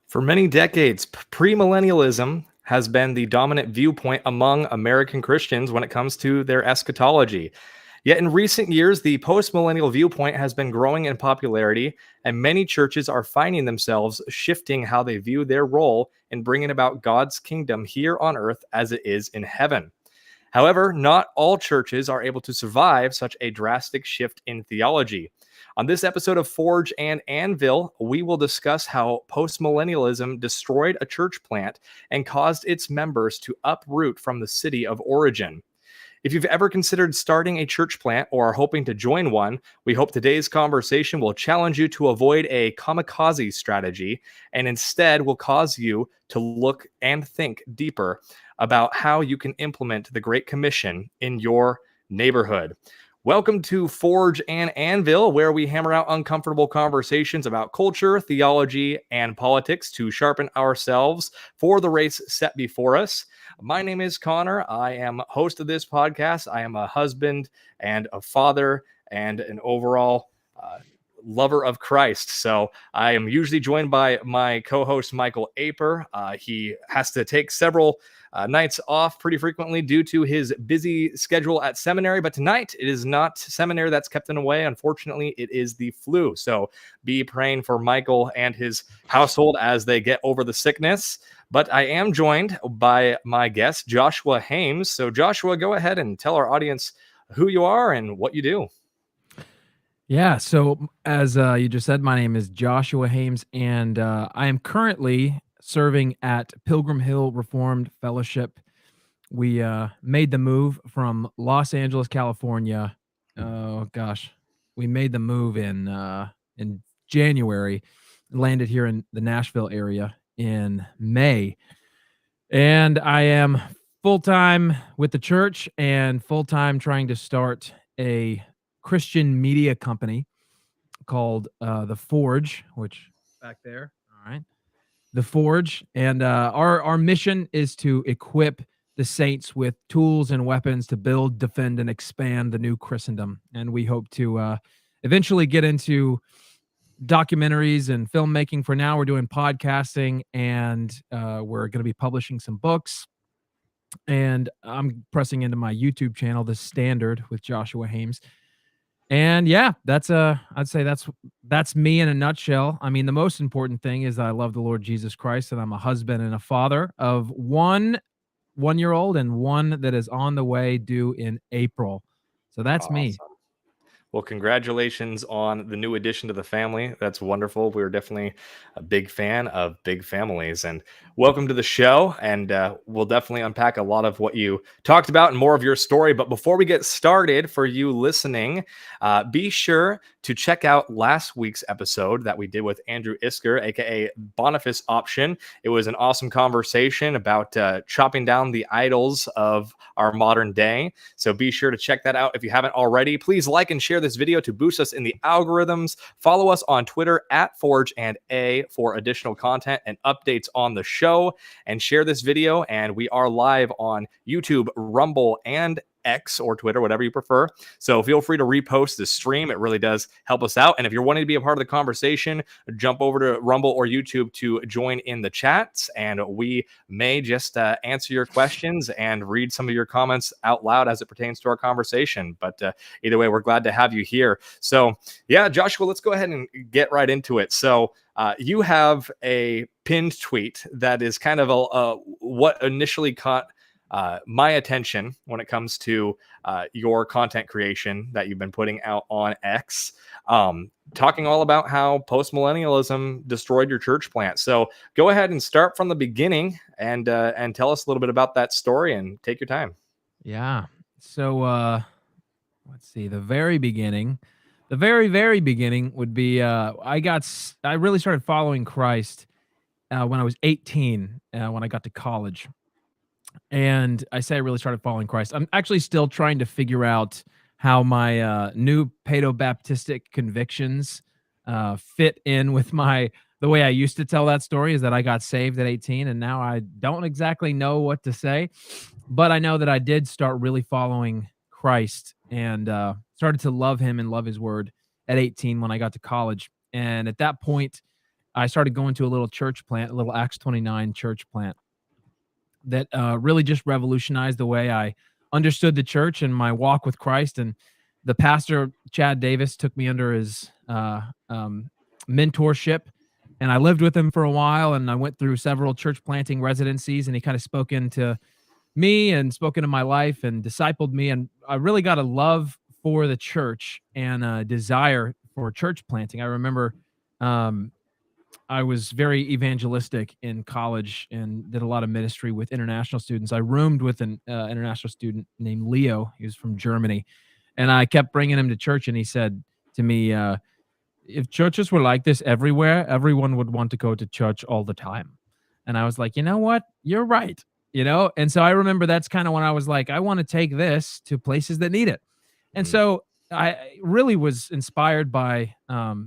For many decades, premillennialism has been the dominant viewpoint among American Christians when it comes to their eschatology. Yet in recent years, the postmillennial viewpoint has been growing in popularity, and many churches are finding themselves shifting how they view their role in bringing about God's kingdom here on earth as it is in heaven. However, not all churches are able to survive such a drastic shift in theology. On this episode of Forge and Anvil, we will discuss how postmillennialism destroyed a church plant and caused its members to uproot from the city of origin. If you've ever considered starting a church plant or are hoping to join one, we hope today's conversation will challenge you to avoid a kamikaze strategy and instead will cause you to look and think deeper about how you can implement the Great Commission in your neighborhood. Welcome to Forge and Anvil, where we hammer out uncomfortable conversations about culture, theology, and politics to sharpen ourselves for the race set before us. My name is Connor. I am host of this podcast. I am a husband and a father and an overall lover of Christ. So I am usually joined by my co-host, Michael Aper. He has to take several nights off pretty frequently due to his busy schedule at seminary. But tonight, it is not seminary that's kept him away. Unfortunately, it is the flu. So be praying for Michael and his household as they get over the sickness. But I am joined by my guest, Joshua Haymes. So Joshua, go ahead and tell our audience who you are and what you do. Yeah, so as you just said, my name is Joshua Haymes, and I am currently serving at Pilgrim Hill Reformed Fellowship. We made the move from Los Angeles, California. We made the move in January, landed here in the Nashville area in May, and I am full-time with the church and full-time trying to start a Christian media company called The Forge, which back there, all right, The Forge, and our mission is to equip the saints with tools and weapons to build, defend, and expand the new Christendom. And we hope to eventually get into documentaries and filmmaking. For now, we're doing podcasting, and we're going to be publishing some books. And I'm pressing into my YouTube channel, The Standard with Joshua Haymes. And yeah, I'd say that's me in a nutshell. I mean, the most important thing is that I love the Lord Jesus Christ, and I'm a husband and a father of one 1-year-old and one that is on the way due in April. So that's me. Well, congratulations on the new addition to the family. That's wonderful. We're definitely a big fan of big families. And welcome to the show. And we'll definitely unpack a lot of what you talked about and more of your story. But before we get started, for you listening, be sure to check out last week's episode that we did with Andrew Isker, aka Boniface Option. It was an awesome conversation about chopping down the idols of our modern day. So be sure to check that out if you haven't already. Please like and share this video to boost us in the algorithms. Follow us on Twitter at Forge and A for additional content and updates on the show. And share this video. And we are live on YouTube, Rumble, and X or Twitter, whatever you prefer. So feel free to repost the stream. It really does help us out. And if you're wanting to be a part of the conversation, jump over to Rumble or YouTube to join in the chats. And we may just answer your questions and read some of your comments out loud as it pertains to our conversation. But either way, we're glad to have you here. So yeah, Joshua, let's go ahead and get right into it. So you have a pinned tweet that is kind of what initially caught my attention when it comes to your content creation that you've been putting out on X, talking all about how postmillennialism destroyed your church plant. So go ahead and start from the beginning and tell us a little bit about that story and take your time. Yeah. So let's see. The very beginning would be I really started following Christ when I was 18, when I got to college. And I say I really started following Christ. I'm actually still trying to figure out how my new Paedo-Baptistic convictions fit in with the way I used to tell that story, is that I got saved at 18, and now I don't exactly know what to say. But I know that I did start really following Christ and started to love him and love his word at 18 when I got to college. And at that point, I started going to a little church plant, a little Acts 29 church plant that really just revolutionized the way I understood the church and my walk with Christ. And the pastor, Chad Davis, took me under his mentorship. And I lived with him for a while, and I went through several church planting residencies, and he kind of spoke into me and spoke into my life and discipled me. And I really got a love for the church and a desire for church planting. I remember um, I was very evangelistic in college and did a lot of ministry with international students. I roomed with an international student named Leo. He was from Germany. And I kept bringing him to church, and he said to me, if churches were like this everywhere, everyone would want to go to church all the time. And I was like, you know what? You're right. And so I remember that's kind of when I was like, I want to take this to places that need it. And Mm. so I really was inspired by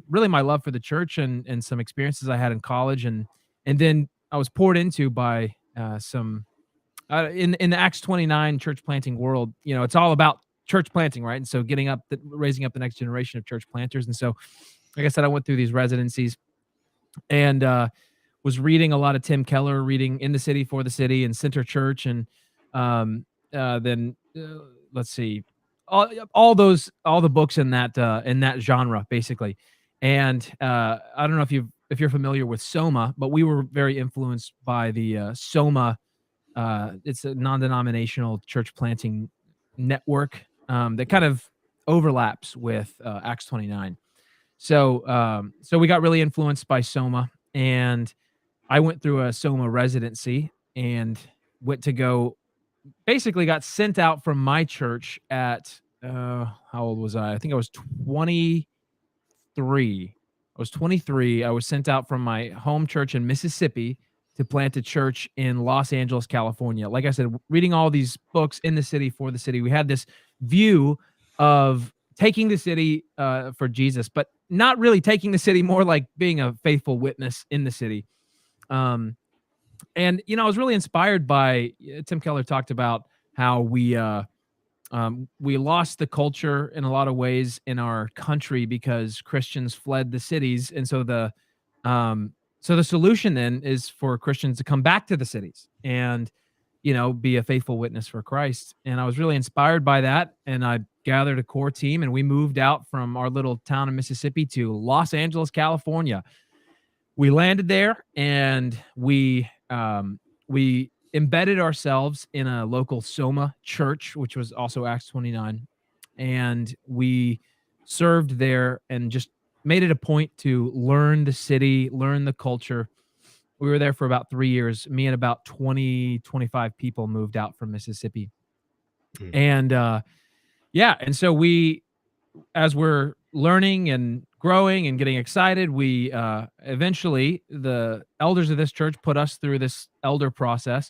really my love for the church and some experiences I had in college, and then I was poured into by some in the Acts 29 church planting world. It's all about church planting, right? And so raising up the next generation of church planters. And so, like I said, I went through these residencies and was reading a lot of Tim Keller, reading In the City, for the City, and Center Church, and then let's see, all the books in that genre, basically. And I don't know if you're familiar with Soma, but we were very influenced by the Soma. It's a non-denominational church planting network that kind of overlaps with Acts 29. So we got really influenced by Soma, and I went through a Soma residency and went to go basically got sent out from my church at how old was I? I think I was 23. I was 23. I was sent out from my home church in Mississippi to plant a church in Los Angeles, California. Like I said, reading all these books In the City, for the City, we had this view of taking the city for Jesus, but not really taking the city, more like being a faithful witness in the city. And I was really inspired by Tim Keller talked about how we lost the culture in a lot of ways in our country because Christians fled the cities, and so the solution then is for Christians to come back to the cities and be a faithful witness for Christ. And I was really inspired by that, and I gathered a core team, and we moved out from our little town in Mississippi to Los Angeles, California. We landed there, and we embedded ourselves in a local Soma church, which was also Acts 29, and we served there and just made it a point to learn the city, learn the culture. We were there for about 3 years. Me and about 25 people moved out from Mississippi. Mm. And and so as we're learning and growing and getting excited, we eventually, the elders of this church put us through this elder process,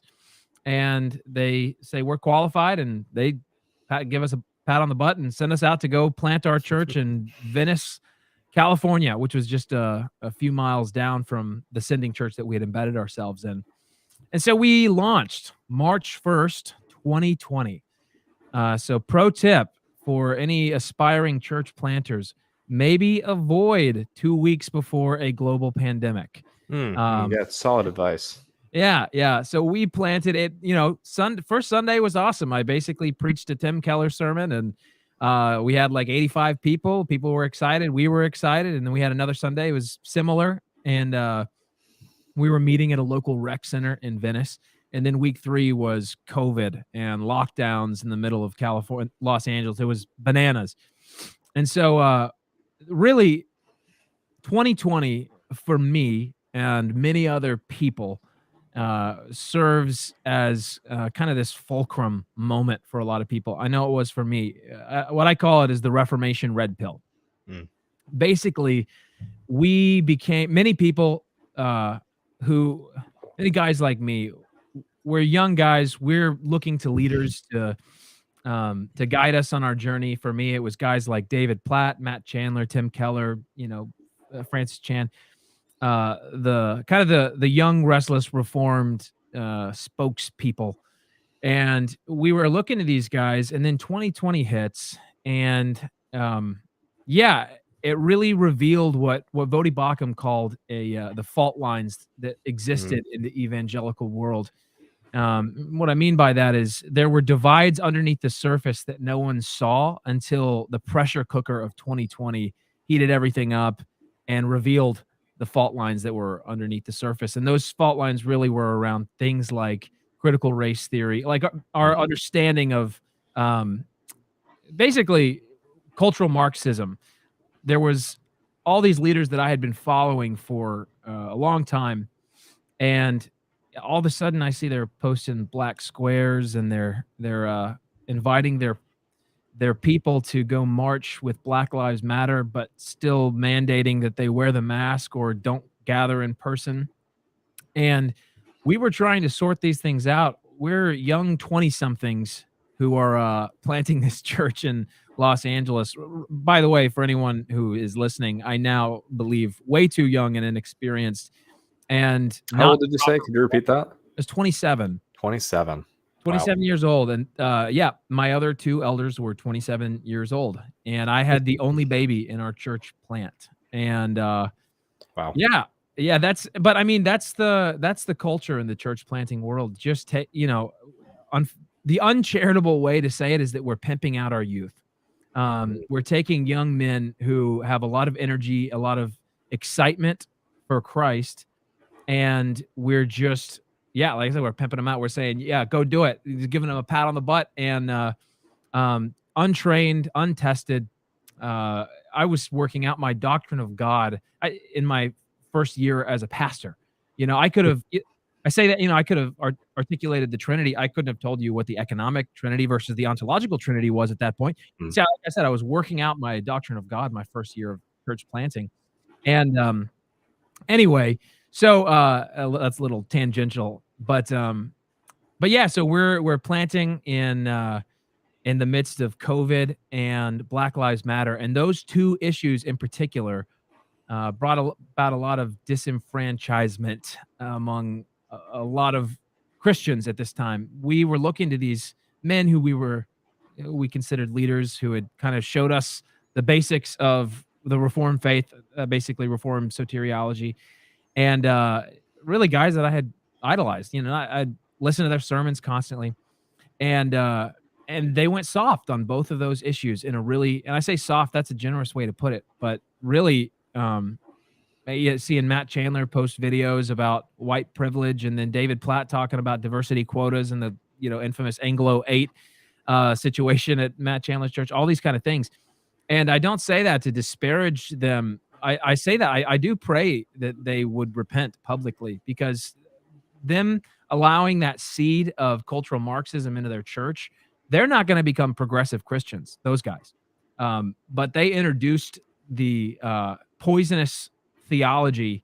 and they say we're qualified, and they give us a pat on the butt and send us out to go plant our church in Venice, California, which was just a few miles down from the sending church that we had embedded ourselves in. And so we launched March 1st, 2020. So pro tip for any aspiring church planters, maybe avoid 2 weeks before a global pandemic. Yeah, solid advice. Yeah. So we planted it, first Sunday was awesome. I basically preached a Tim Keller sermon, and we had like 85 people. People were excited. We were excited. And then we had another Sunday. It was similar. And we were meeting at a local rec center in Venice. And then week 3 was COVID and lockdowns in the middle of California, Los Angeles. It was bananas. And so really 2020 for me and many other people serves as kind of this fulcrum moment for a lot of people. I know it was for me. What I call it is the Reformation red pill. Mm. Basically, we became many people many guys like me, we're young guys. We're looking to leaders to guide us on our journey. For me, it was guys like David Platt, Matt Chandler, Tim Keller, Francis Chan, the young, restless, reformed spokespeople. And we were looking at these guys, and then 2020 hits, and it really revealed what Vodi Bakum called the fault lines that existed in the evangelical world. What I mean by that is there were divides underneath the surface that no one saw until the pressure cooker of 2020 heated everything up and revealed the fault lines that were underneath the surface. And those fault lines really were around things like critical race theory, like our understanding of um, basically cultural Marxism. There was all these leaders that I had been following for a long time, and all of a sudden I see they're posting black squares and they're inviting their people to go march with Black Lives Matter, but still mandating that they wear the mask or don't gather in person. And we were trying to sort these things out. We're young 20 somethings who are planting this church in Los Angeles. By the way, for anyone who is listening, I now believe way too young and inexperienced. And how old did you say? Could you repeat that? I was 27. 27. 27 Wow. years old. And yeah, my other two elders were 27 years old. And I had the only baby in our church plant. And Wow. yeah, but I mean, that's the culture in the church planting world. Just the uncharitable way to say it is that we're pimping out our youth. We're taking young men who have a lot of energy, a lot of excitement for Christ, and we're just, yeah, like I said, we're pimping them out. We're saying, yeah, go do it. Just giving them a pat on the butt, and untrained, untested. I was working out my doctrine of God in my first year as a pastor. I could have. I say that, I could have articulated the Trinity. I couldn't have told you what the economic Trinity versus the ontological Trinity was at that point. See, like I said, I was working out my doctrine of God my first year of church planting. And anyway, so that's a little tangential, but yeah, so we're planting in the midst of COVID and Black Lives Matter, and those two issues in particular brought about a lot of disenfranchisement among a lot of Christians at this time. We were looking to these men who we considered leaders, who had kind of showed us the basics of the Reformed faith, basically Reformed soteriology, and really guys that I had idolized. I'd listen to their sermons constantly, and they went soft on both of those issues in a really, and I say soft, that's a generous way to put it, but really, seeing Matt Chandler post videos about white privilege, and then David Platt talking about diversity quotas and the infamous Anglo 8 situation at Matt Chandler's church, all these kind of things. And I don't say that to disparage them. I say that I do pray that they would repent publicly, because them allowing that seed of cultural Marxism into their church, they're not going to become progressive Christians, those guys. But they introduced the poisonous theology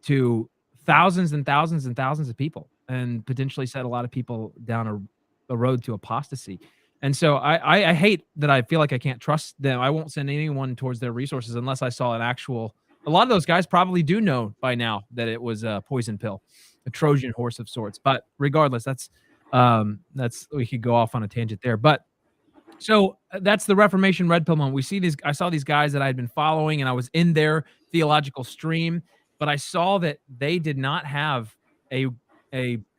to thousands and thousands and thousands of people, and potentially set a lot of people down a road to apostasy. And so I hate that I feel like I can't trust them. I won't send anyone towards their resources unless I saw an actual. A lot of those guys probably do know by now that it was a poison pill, a Trojan horse of sorts. But regardless, that's we could go off on a tangent there. But so that's the Reformation red pill moment. I saw these guys that I had been following, and I was in their theological stream, but I saw that they did not have a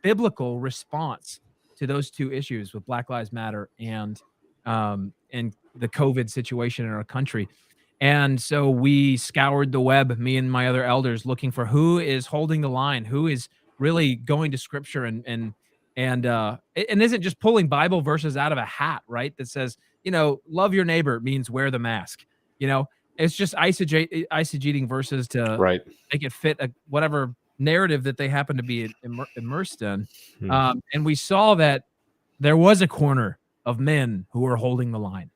biblical response to those two issues with Black Lives Matter and the COVID situation in our country. And so we scoured the web, me and my other elders, looking for who is holding the line, who is really going to Scripture and isn't just pulling Bible verses out of a hat, right? That says, love your neighbor means wear the mask. It's just eisegeting verses to make it fit whatever narrative that they happen to be immersed in. And we saw that there was a corner of men who were holding the line,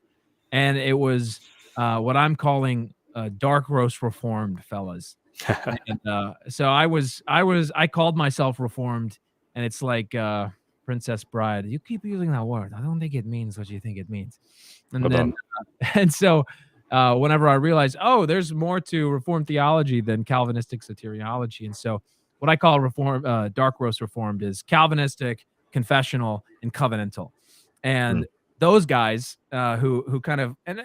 and it was what I'm calling dark roast Reformed fellas. And so I called myself Reformed, and it's like Princess Bride. You keep using that word. I don't think it means what you think it means. And so whenever I realized, there's more to Reformed theology than Calvinistic soteriology, and so what I call dark roast Reformed is Calvinistic, confessional, and covenantal. And those guys who kind of, and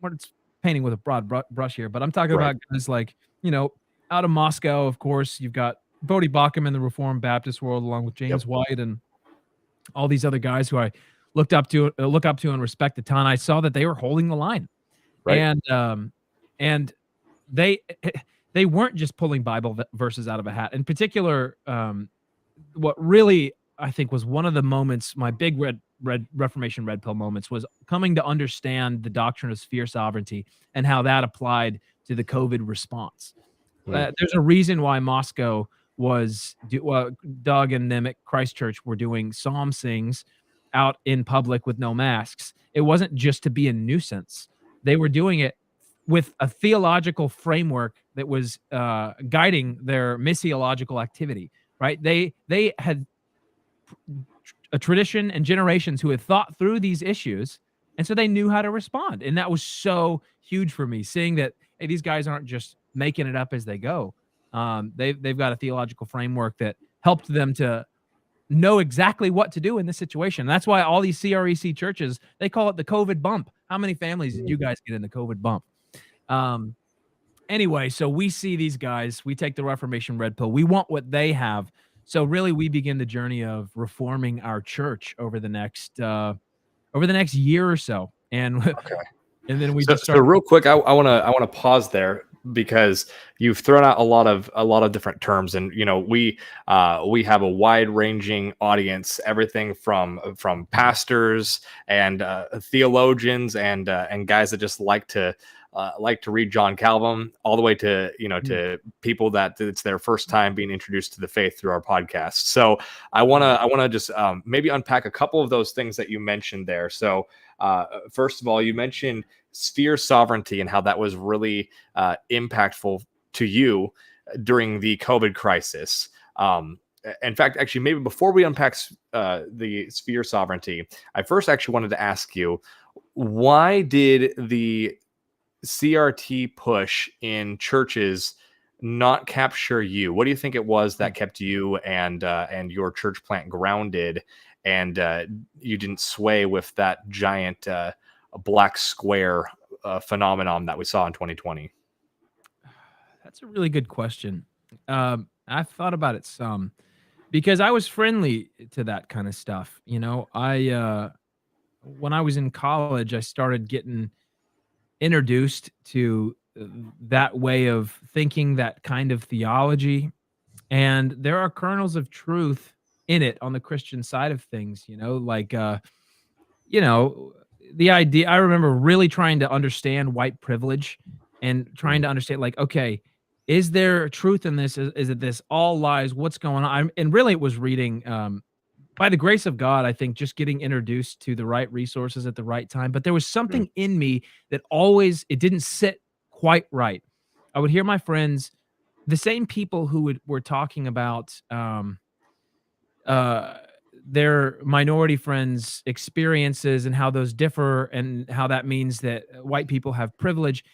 it's painting with a broad brush here, but I'm talking Right. about guys like, out of Moscow, of course, you've got Bodie Bacham in the Reformed Baptist world, along with Yep. James White and all these other guys who I look up to and respect a ton. I saw that they were holding the line, Right. and they they weren't just pulling Bible verses out of a hat. In particular, what really I think was one of the moments, my big red Reformation red pill moments, was coming to understand the doctrine of sphere sovereignty and how that applied to the COVID response. Mm. There's a reason why Moscow Doug and them at Christchurch were doing psalm sings out in public with no masks. It wasn't just to be a nuisance. They were doing it with a theological framework that was guiding their missiological activity, right? They had a tradition and generations who had thought through these issues, and so they knew how to respond. And that was so huge for me, seeing that, hey, these guys aren't just making it up as they go. They've got a theological framework that helped them to know exactly what to do in this situation. That's why all these CREC churches, they call it the COVID bump. How many families did you guys get in the COVID bump? Anyway, so we see these guys, we take the Reformation red pill. We want what they have. So really we begin the journey of reforming our church over the next year or so. And Okay. and then we So, just start. so real quick, I want to pause there because you've thrown out a lot of different terms, and we have a wide ranging audience, everything from pastors and theologians and guys that just like to read John Calvin, all the way to to people that it's their first time being introduced to the faith through our podcast. So I want to just maybe unpack a couple of those things that you mentioned there. So first of all, you mentioned sphere sovereignty and how that was really impactful to you during the COVID crisis. In fact, actually, maybe before we unpack the sphere sovereignty, I first actually wanted to ask you, why did the CRT push in churches not capture you? What do you think it was that kept you and your church plant grounded, and you didn't sway with that giant black square phenomenon that we saw in 2020? That's a really good question. I've thought about it some because I was friendly to that kind of stuff. I when I was in college, I started getting introduced to that way of thinking, that kind of theology, and there are kernels of truth in it on the Christian side of things. The idea. I remember really trying to understand white privilege and trying to understand, like, okay, is there truth in this? Is it this all lies? What's going on? And really, it was reading. By the grace of God, I think just getting introduced to the right resources at the right time. But there was something in me that it didn't sit quite right. I would hear my friends, the same people who were talking about their minority friends' experiences and how those differ and how that means that white people have privilege.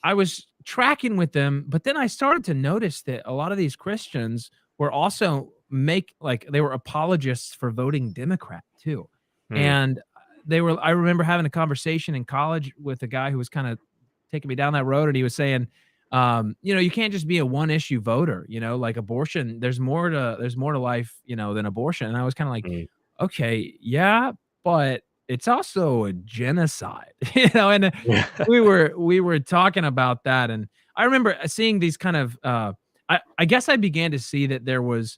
I was tracking with them, but then I started to notice that a lot of these Christians were also they were apologists for voting Democrat too. And I remember having a conversation in college with a guy who was kind of taking me down that road, and he was saying, you can't just be a one issue voter, like abortion. There's more to life, than abortion. And I was kind of like, okay, yeah, but it's also a genocide, and Yeah. we were talking about that. And I remember seeing these kind of, I guess I began to see that there was,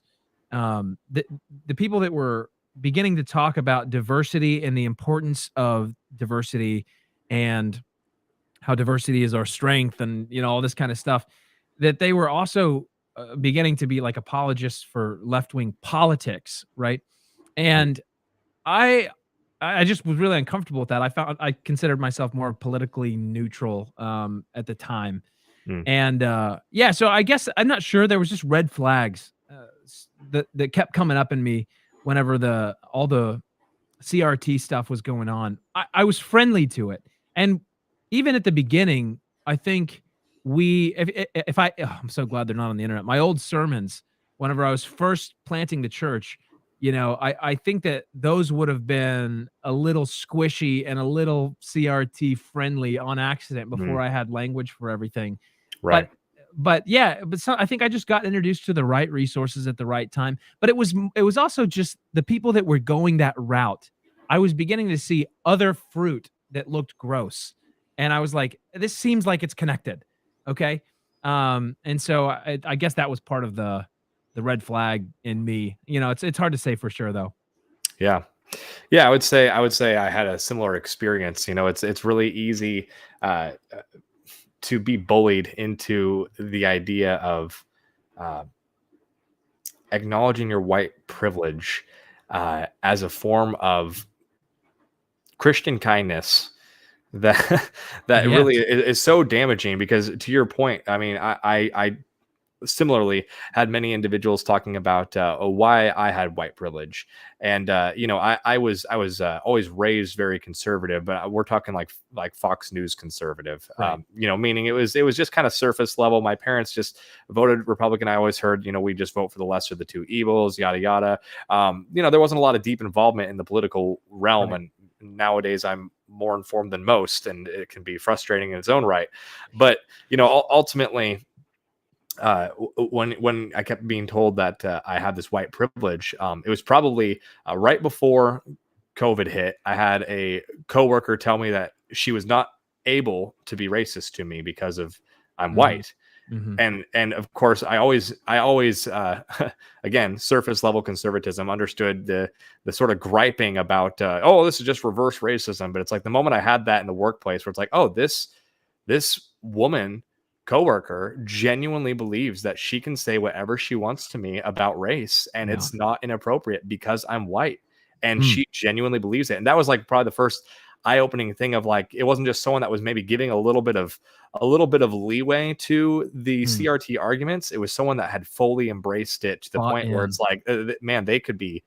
the people that were beginning to talk about diversity and the importance of diversity and how diversity is our strength and, all this kind of stuff, that they were also beginning to be like apologists for left-wing politics. Right. And I just was really uncomfortable with that. I considered myself more politically neutral at the time. And so I guess I'm not sure, there was just red flags that kept coming up in me whenever all the CRT stuff was going on. I was friendly to it. And even at the beginning, I think I'm so glad they're not on the internet. My old sermons, whenever I was first planting the church, I think that those would have been a little squishy and a little CRT friendly on accident Mm, before I had language for everything. right. But yeah, but so I think I just got introduced to the right resources at the right time. But it was also just the people that were going that route. I was beginning to see other fruit that looked gross. And I was like, this seems like it's connected. Okay. And so I guess that was part of the red flag in me. It's hard to say for sure though. Yeah. Yeah, I would say I had a similar experience. It's really easy to be bullied into the idea of uh, acknowledging your white privilege as a form of Christian kindness that that Yes. really is so damaging. Because to your point, I mean, I similarly had many individuals talking about why I had white privilege. And I was always raised very conservative, but we're talking like Fox News conservative, Right. meaning it was just kind of surface level. My parents just voted Republican. I always heard, we just vote for the lesser of the two evils, yada yada. There wasn't a lot of deep involvement in the political realm. Right. And nowadays I'm more informed than most, and it can be frustrating in its own right. But ultimately, when I kept being told that I had this white privilege, it was probably right before COVID hit. I had a coworker tell me that she was not able to be racist to me because of I'm Mhm. white. Mhm. And of course, I always again, surface level conservatism, understood the sort of griping about oh, this is just reverse racism. But it's like the moment I had that in the workplace, where it's like, oh, this woman coworker genuinely believes that she can say whatever she wants to me about race, and Yeah. it's not inappropriate because I'm white. And Mm. she genuinely believes it. And that was like probably the first eye-opening thing of like, it wasn't just someone that was maybe giving a little bit of leeway to the Mm. CRT arguments. It was someone that had fully embraced it to the Bought point where in. it's like, man, they could be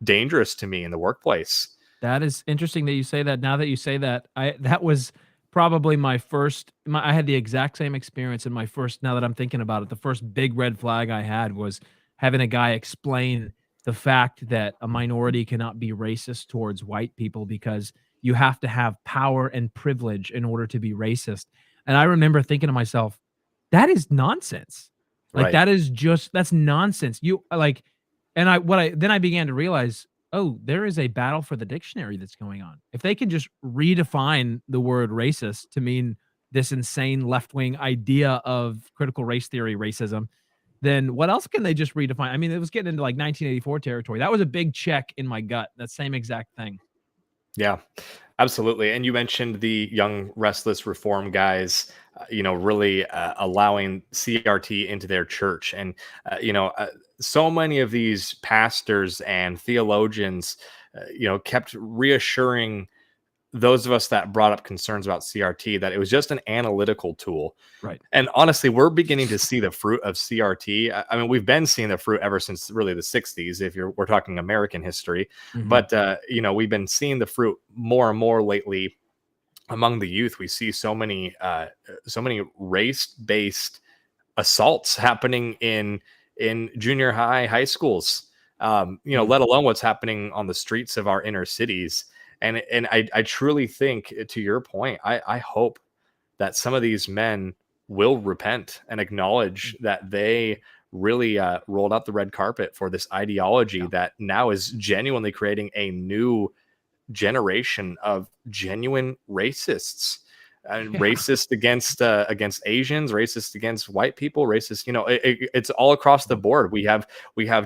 dangerous to me in the workplace. That is interesting that you say that. Now that you say that, that was probably I had the exact same experience in my first, now that I'm thinking about it, the first big red flag I had was having a guy explain the fact that a minority cannot be racist towards white people because you have to have power and privilege in order to be racist. And I remember thinking to myself, that is nonsense. Like Right. that's nonsense. You like and I what I then I began to realize, oh, there is a battle for the dictionary that's going on. If they can just redefine the word racist to mean this insane left-wing idea of critical race theory racism, then what else can they just redefine? I mean, it was getting into like 1984 territory. That was a big check in my gut. That same exact thing. Yeah, absolutely. And you mentioned the young, restless reform guys, really allowing CRT into their church. And, so many of these pastors and theologians, kept reassuring those of us that brought up concerns about CRT that it was just an analytical tool. Right. And honestly, we're beginning to see the fruit of CRT. I mean, we've been seeing the fruit ever since really the 60s, if we're talking American history. Mhm. But we've been seeing the fruit more and more lately among the youth. We see so many race-based assaults happening in junior high schools. Mm. Let alone what's happening on the streets of our inner cities. And I truly think, to your point, I hope that some of these men will repent and acknowledge that they really rolled out the red carpet for this ideology Yeah. that now is genuinely creating a new generation of genuine racists. And Yeah. racist against Asians, racist against white people, racist. It's all across the board. We have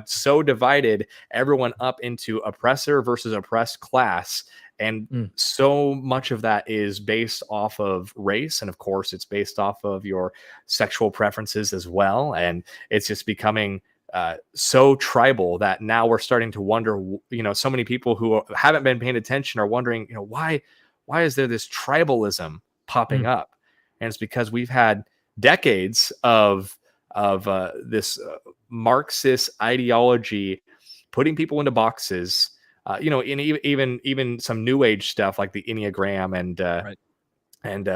so divided everyone up into oppressor versus oppressed class, and Mm. so much of that is based off of race, and of course it's based off of your sexual preferences as well. And it's just becoming so tribal that now we're starting to wonder, so many people who haven't been paying attention are wondering, why is there this tribalism popping Mm. up? And it's because we've had decades of this Marxist ideology putting people into boxes. In even some new age stuff like the Enneagram Right. and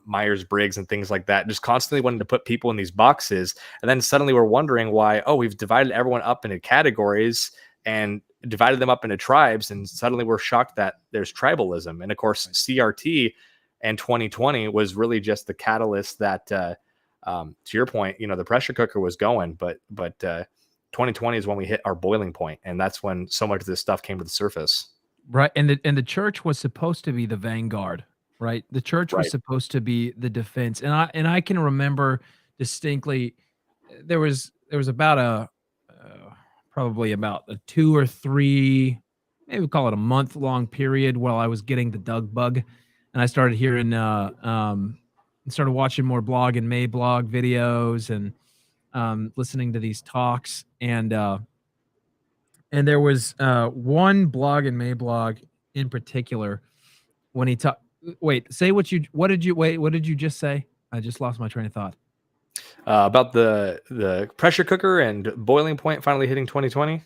Myers-Briggs and things like that, just constantly wanting to put people in these boxes. And then suddenly we're wondering why, oh, we've divided everyone up into categories, and divided them up into tribes. And suddenly we're shocked that there's tribalism. And of course, CRT and 2020 was really just the catalyst that, to your point, the pressure cooker was going, but 2020 is when we hit our boiling point, and that's when so much of this stuff came to the surface. Right, and the church was supposed to be the vanguard, right? The church was Right. supposed to be the defense, and I can remember distinctly there was about probably about a 2 or 3, maybe we'll call it a month-long period while I was getting the Doug bug, and I started hearing, started watching more blog and Mablog videos and listening to these talks, and there was one blog and Mablog in particular when he talked. Wait, say what did you just say? I just lost my train of thought. About the pressure cooker and boiling point finally hitting 2020.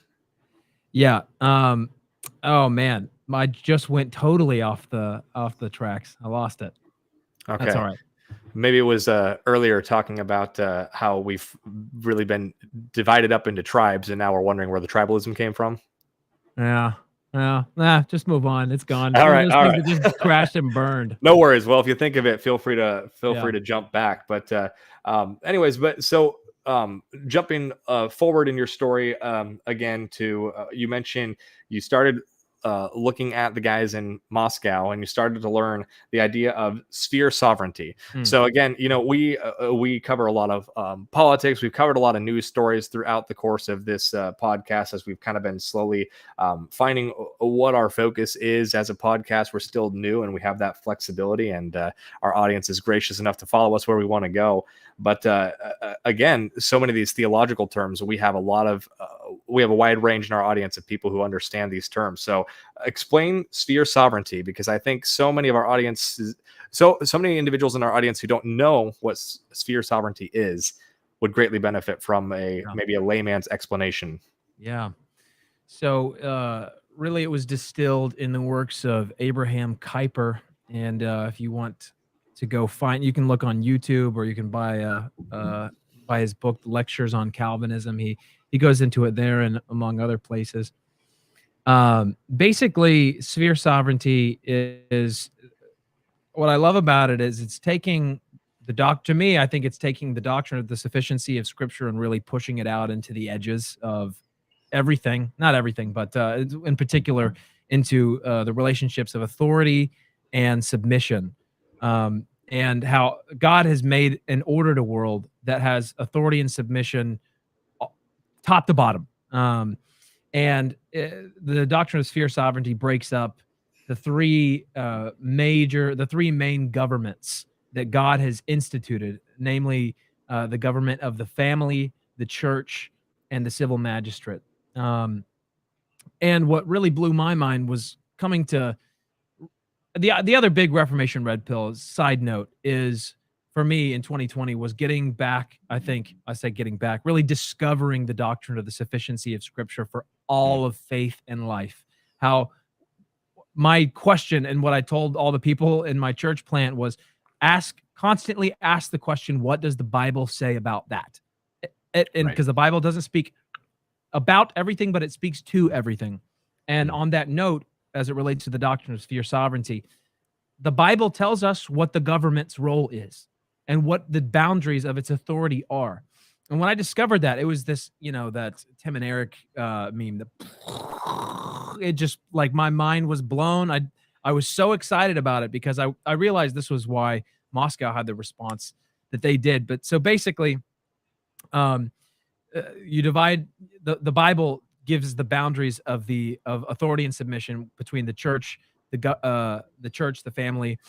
Yeah. Oh man, I just went totally off the tracks. I lost it. Okay. That's all right. Maybe it was earlier talking about how we've really been divided up into tribes, and now we're wondering where the tribalism came from. Yeah. Just move on. It's gone. All right. It just crashed and burned. No worries. Well, if you think of it, feel free to jump back. But anyways, so jumping forward in your story again to you mentioned you started looking at the guys in Moscow, and you started to learn the idea of sphere sovereignty. So again, we cover a lot of politics. We've covered a lot of news stories throughout the course of this podcast, as we've kind of been slowly finding what our focus is as a podcast. We're still new, and we have that flexibility, and our audience is gracious enough to follow us where we want to go. But again, so many of these theological terms, we have a wide range in our audience of people who understand these terms. So explain sphere sovereignty, because I think so many of our audience, so many individuals in our audience who don't know what sphere sovereignty is would greatly benefit from maybe a layman's explanation. Yeah. So really, it was distilled in the works of Abraham Kuyper, and if you want to go find, you can look on YouTube, or you can buy his book, Lectures on Calvinism. He goes into it there, and among other places. Basically, sphere sovereignty is what I love about it is it's taking to me, I think it's taking the doctrine of the sufficiency of Scripture and really pushing it out into the edges of everything, not everything, but in particular into the relationships of authority and submission. And how God has made an ordered world that has authority and submission top to bottom. And the doctrine of sphere sovereignty breaks up the three main governments that God has instituted, namely the government of the family, the church, and the civil magistrate. And what really blew my mind was coming to the other big Reformation red pill, side note, is for me in 2020 was getting back, really discovering the doctrine of the sufficiency of Scripture for all of faith and life. How my question, and what I told all the people in my church plant, was constantly ask the question, what does the Bible say about that? And because the Bible doesn't speak about everything, but it speaks to everything. And on that note, as it relates to the doctrine of sphere sovereignty, the Bible tells us what the government's role is and what the boundaries of its authority are. And when I discovered that, it was this, that Tim and Eric meme. It just, like, my mind was blown. I was so excited about it because I realized this was why Moscow had the response that they did. But so basically, you divide the Bible gives the boundaries of authority and submission between the church, the family,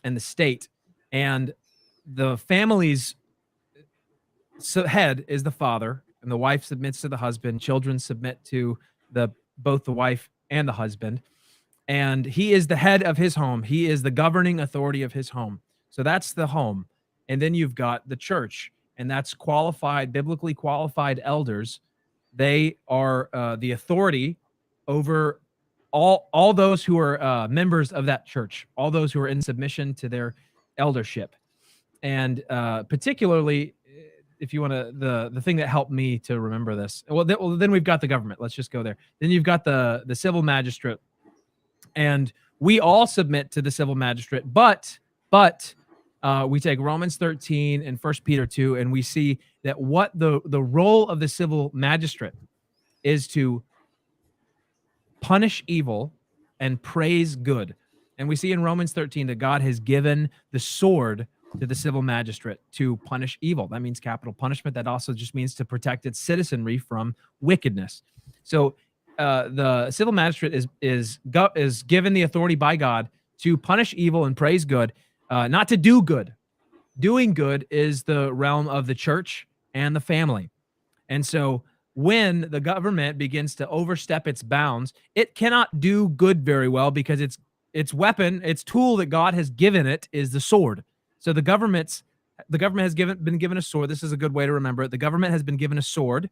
and the state. And the family's head is the father, and the wife submits to the husband. Children submit to both the wife and the husband. And he is the head of his home. He is the governing authority of his home. So that's the home. And then you've got the church, and that's biblically qualified elders. They are the authority over all those who are members of that church, all those who are in submission to their eldership. And particularly, if you want to, the thing that helped me to remember this. Well, then we've got the government. Let's just go there. Then you've got the civil magistrate, and we all submit to the civil magistrate. But we take Romans 13 and 1 Peter 2, and we see that what the role of the civil magistrate is to punish evil and praise good. And we see in Romans 13 that God has given the sword to the civil magistrate to punish evil. That means capital punishment. That also just means to protect its citizenry from wickedness. So the civil magistrate is given the authority by God to punish evil and praise good, not to do good. Doing good is the realm of the church and the family. And so when the government begins to overstep its bounds, it cannot do good very well because its weapon, its tool that God has given it is the sword. So the government has been given a sword. This is a good way to remember it. The government has been given a sword.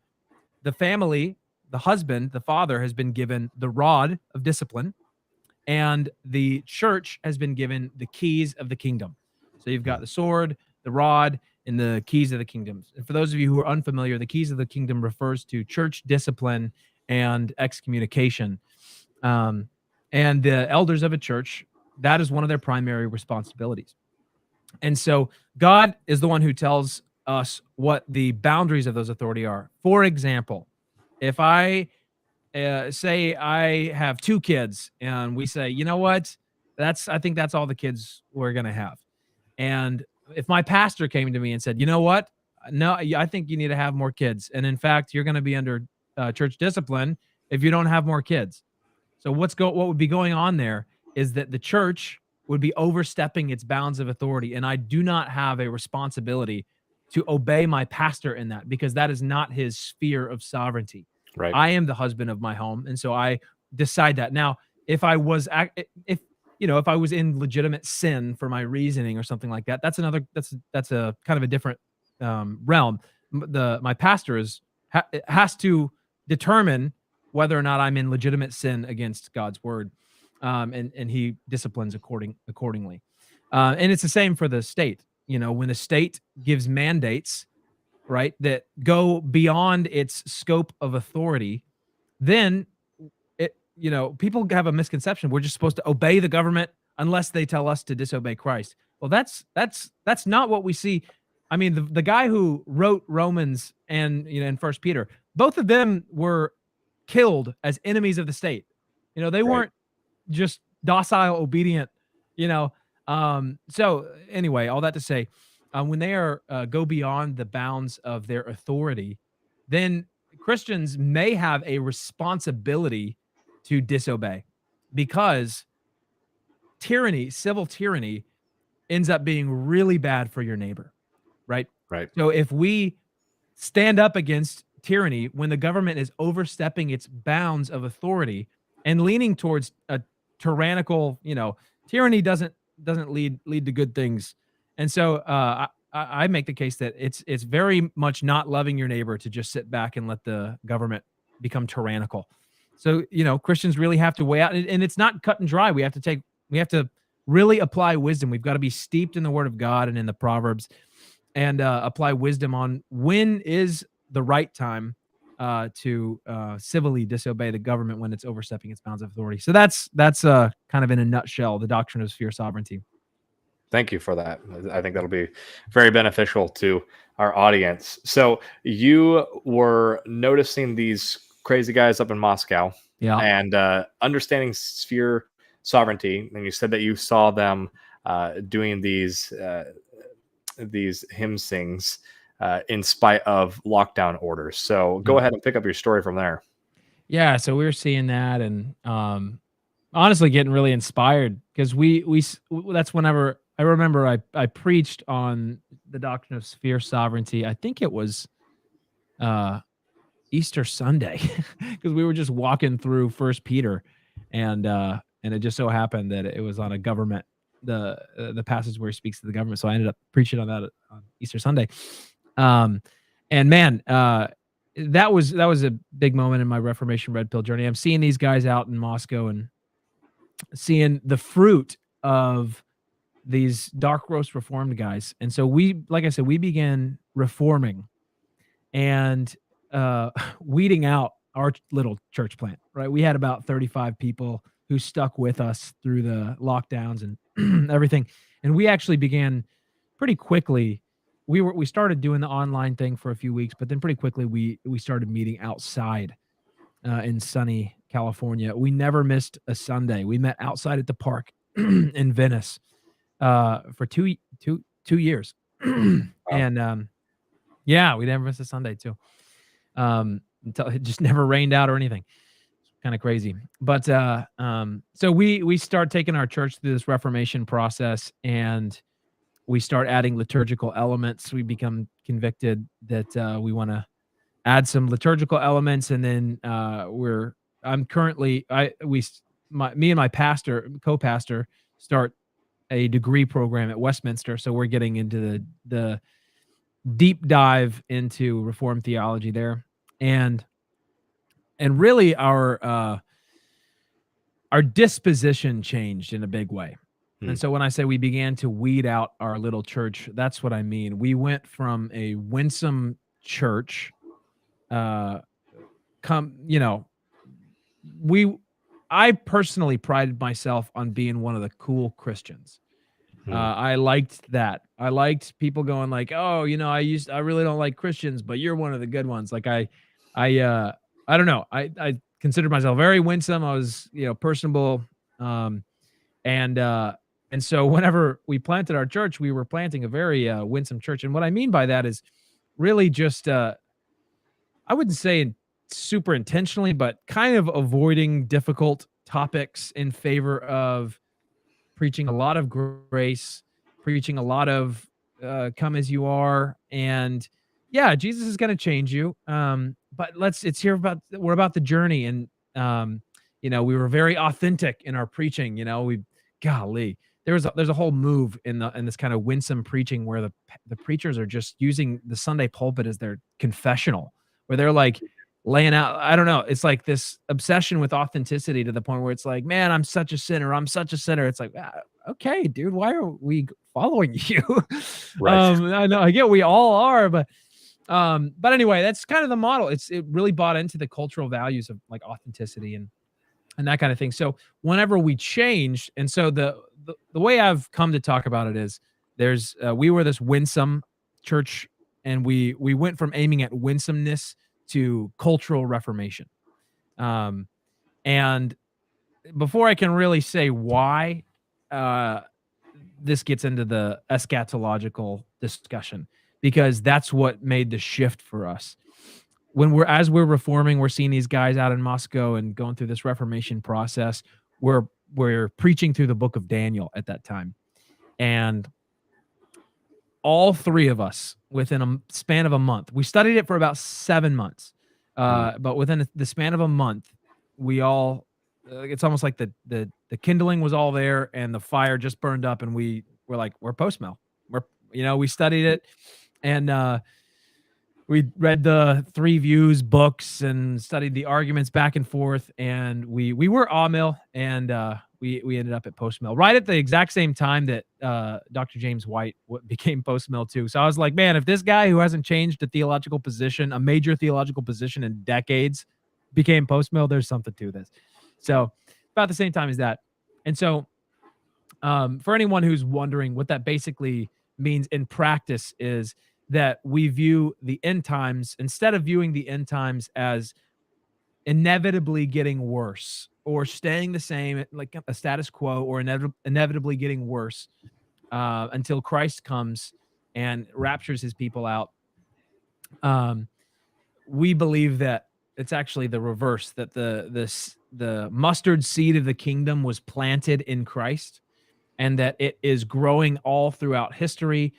The family, the husband, the father has been given the rod of discipline, and the church has been given the keys of the kingdom. So you've got the sword, the rod, and the keys of the kingdom. And for those of you who are unfamiliar, the keys of the kingdom refers to church discipline and excommunication. And the elders of a church, that is one of their primary responsibilities. And so God is the one who tells us what the boundaries of those authority are. For example, if I say I have 2 kids and we say, you know what, I think that's all the kids we're going to have. And if my pastor came to me and said, you know what, no, I think you need to have more kids. And in fact, you're going to be under church discipline if you don't have more kids. So what would be going on there is that the church would be overstepping its bounds of authority. And I do not have a responsibility to obey my pastor in that, because that is not his sphere of sovereignty. Right. I am the husband of my home. And so I decide that. Now, if I was in legitimate sin for my reasoning or something like that, that's a kind of a different realm. My pastor has to determine whether or not I'm in legitimate sin against God's word, and he disciplines accordingly. And it's the same for the state. When the state gives mandates, right, that go beyond its scope of authority, then people have a misconception. We're just supposed to obey the government unless they tell us to disobey Christ. Well, that's not what we see. I mean, the guy who wrote Romans and in 1 Peter, both of them were killed as enemies of the state. They weren't just docile, obedient. So anyway, all that to say, when they go beyond the bounds of their authority, then Christians may have a responsibility to disobey, because civil tyranny ends up being really bad for your neighbor, right? Right. So if we stand up against tyranny when the government is overstepping its bounds of authority and leaning towards a tyrannical, tyranny doesn't lead to good things. And so I make the case that it's very much not loving your neighbor to just sit back and let the government become tyrannical. So, Christians really have to weigh out, and it's not cut and dry. We have to really apply wisdom. We've got to be steeped in the word of God and in the Proverbs, and apply wisdom on when is the right time to civilly disobey the government when it's overstepping its bounds of authority. So that's kind of in a nutshell the doctrine of sphere sovereignty. Thank you for that. I think that'll be very beneficial to our audience. So you were noticing these crazy guys up in Moscow, and understanding sphere sovereignty, and you said that you saw them doing these hymn sings in spite of lockdown orders. So go ahead and pick up your story from there. Yeah, so we were seeing that, and honestly getting really inspired, because that's whenever I remember I preached on the doctrine of sphere sovereignty. I think it was Easter Sunday, because we were just walking through 1 Peter, and it just so happened that it was on a government, the passage where he speaks to the government. So I ended up preaching on that on Easter Sunday. And man, that was a big moment in my Reformation red pill journey. I'm seeing these guys out in Moscow and seeing the fruit of these dark roast reformed guys. And so like I said, we began reforming and weeding out our little church plant, right? We had about 35 people who stuck with us through the lockdowns and everything. And we actually began pretty quickly. We started doing the online thing for a few weeks, but then pretty quickly we started meeting outside in sunny California. We never missed a Sunday. We met outside at the park in Venice for two years. And yeah, we never missed a Sunday too. Until it just never rained out or anything. Kind of crazy. But so we start taking our church through this Reformation process, and we start adding liturgical elements. We become convicted that we want to add some liturgical elements, and then me and my co-pastor start a degree program at Westminster. So we're getting into the deep dive into Reformed theology there. And really our disposition changed in a big way. And so when I say we began to weed out our little church, that's what I mean. We went from a winsome church, I personally prided myself on being one of the cool Christians. I liked that. I liked people going like, "Oh, I really don't like Christians, but you're one of the good ones." Like I don't know. I considered myself very winsome. I was, personable. And so whenever we planted our church, we were planting a very winsome church. And what I mean by that is really just, I wouldn't say super intentionally, but kind of avoiding difficult topics in favor of preaching a lot of grace, preaching a lot of come as you are. And yeah, Jesus is going to change you. But we're about the journey. And, we were very authentic in our preaching. There's a whole move in this kind of winsome preaching where the preachers are just using the Sunday pulpit as their confessional, where they're like laying out, I don't know, it's like this obsession with authenticity to the point where it's like, man, I'm such a sinner. It's like, okay, dude, why are we following you? Right. I know, I get we all are, but anyway, that's kind of the model. It really bought into the cultural values of like authenticity and that kind of thing. So whenever we changed, and so the way I've come to talk about it is we were this winsome church, and we went from aiming at winsomeness to cultural reformation. And before I can really say why, this gets into the eschatological discussion, because that's what made the shift for us. As we're reforming, we're seeing these guys out in Moscow and going through this Reformation process. We're preaching through the book of Daniel at that time. And all three of us, within a span of a month, we studied it for about 7 months. But within the span of a month, we all, it's almost like the kindling was all there and the fire just burned up, and we're like, we're Postmill. We studied it, and we read the Three Views books and studied the arguments back and forth, and we were Amill, and we ended up at Postmill right at the exact same time that Dr. James White became Postmill too. So I was like, man, if this guy who hasn't changed a major theological position in decades, became Postmill, there's something to this. So about the same time as that. And so for anyone who's wondering what that basically means in practice is that we view the end times, instead of viewing the end times as inevitably getting worse or staying the same, like a status quo, or inevitably getting worse until Christ comes and raptures his people out. We believe that it's actually the reverse, that the mustard seed of the kingdom was planted in Christ, and that it is growing all throughout history.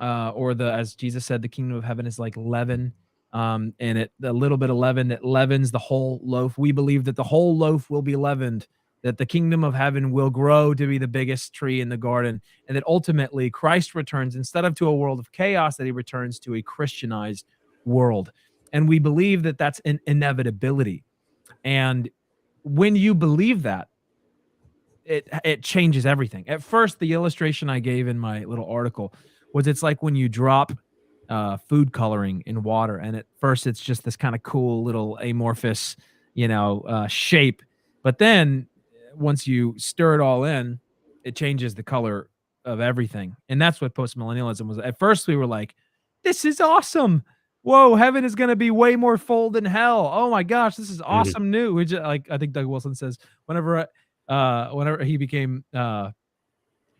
As Jesus said, the kingdom of heaven is like leaven, and a little bit of leaven that leavens the whole loaf. We believe that the whole loaf will be leavened, that the kingdom of heaven will grow to be the biggest tree in the garden, and that ultimately Christ returns, instead of to a world of chaos, that he returns to a Christianized world. And we believe that that's an inevitability. And when you believe that, it changes everything. At first, the illustration I gave in my little article was, it's like when you drop food coloring in water, and at first it's just this kind of cool little amorphous, shape. But then once you stir it all in, it changes the color of everything. And that's what postmillennialism was. At first we were like, this is awesome. Whoa, heaven is going to be way more full than hell. Oh my gosh, this is Mhm. awesome new. We just, like, I think Doug Wilson says, whenever he became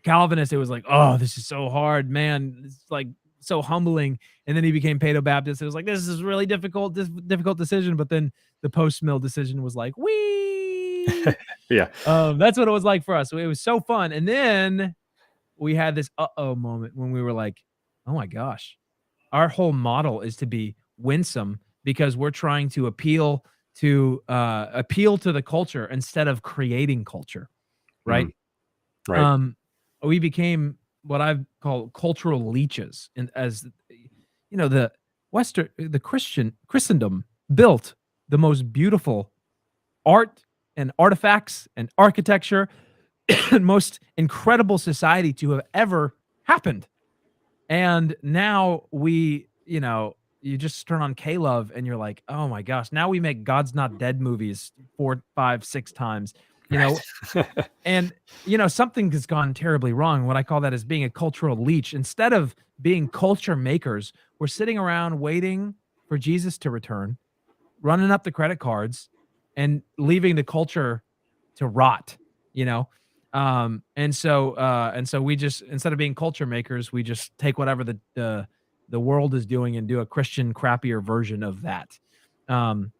Calvinist, it was like, oh, this is so hard, man. It's like so humbling. And then he became Paedo Baptist. It was like, this is really difficult, this difficult decision. But then the post mill decision was like, wee. Yeah. That's what it was like for us. So it was so fun. And then we had this uh-oh moment when we were like, oh my gosh, our whole model is to be winsome because we're trying to appeal to the culture instead of creating culture, right? Mhm. Right. We became what I've called cultural leeches, and as the Christendom built the most beautiful art and artifacts and architecture and most incredible society to have ever happened. And now you just turn on K-Love and you're like, oh my gosh, now we make God's Not Dead movies 4, 5, 6 times, you know, Right. and something has gone terribly wrong. What I call that is being a cultural leech. Instead of being culture makers, we're sitting around waiting for Jesus to return, running up the credit cards, and leaving the culture to rot, you know? And so we just, instead of being culture makers, we just take whatever the world is doing and do a Christian crappier version of that. Um,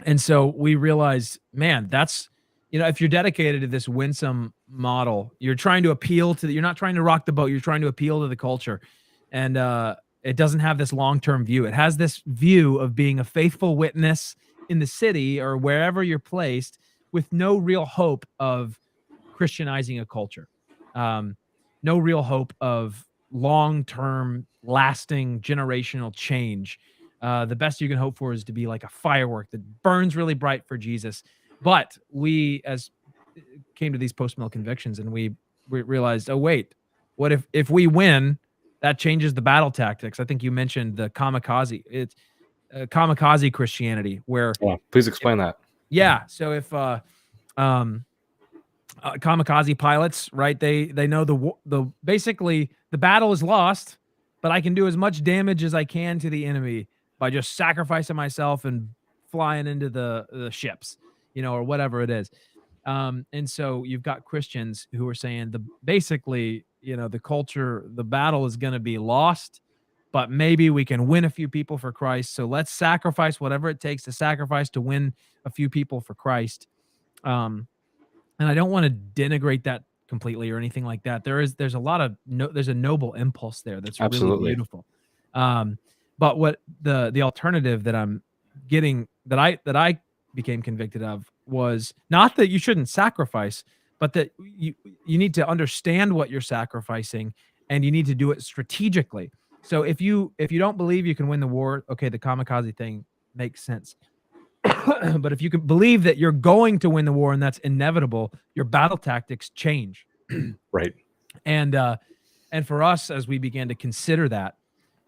and so we realized, man, that's, if you're dedicated to this winsome model, you're trying to appeal to you're not trying to rock the boat, you're trying to appeal to the culture. And it doesn't have this long-term view. It has this view of being a faithful witness in the city or wherever you're placed with no real hope of Christianizing a culture. Um, no real hope of long-term, lasting, generational change. The best you can hope for is to be like a firework that burns really bright for Jesus. But we, as came to these post-mill convictions, and we realized, oh wait, what if we win? That changes the battle tactics. I think you mentioned the kamikaze. It's kamikaze Christianity, where Yeah. Please explain that. yeah. So if um kamikaze pilots, right? They know the basically the battle is lost, but I can do as much damage as I can to the enemy by just sacrificing myself and flying into the ships, or whatever it is. And so you've got Christians who are saying basically, the culture, the battle is going to be lost, but maybe we can win a few people for Christ. So let's sacrifice whatever it takes to sacrifice to win a few people for Christ. Um, and I don't want to denigrate that completely or anything like that. There's a lot of there's a noble impulse there that's really Absolutely. beautiful. But what the alternative that I'm getting that I became convicted of was not that you shouldn't sacrifice, but that you need to understand what you're sacrificing and you need to do it strategically. So if you don't believe you can win the war, okay, the kamikaze thing makes sense. But if you can believe that you're going to win the war and that's inevitable, your battle tactics change. Right. And for us, as we began to consider that,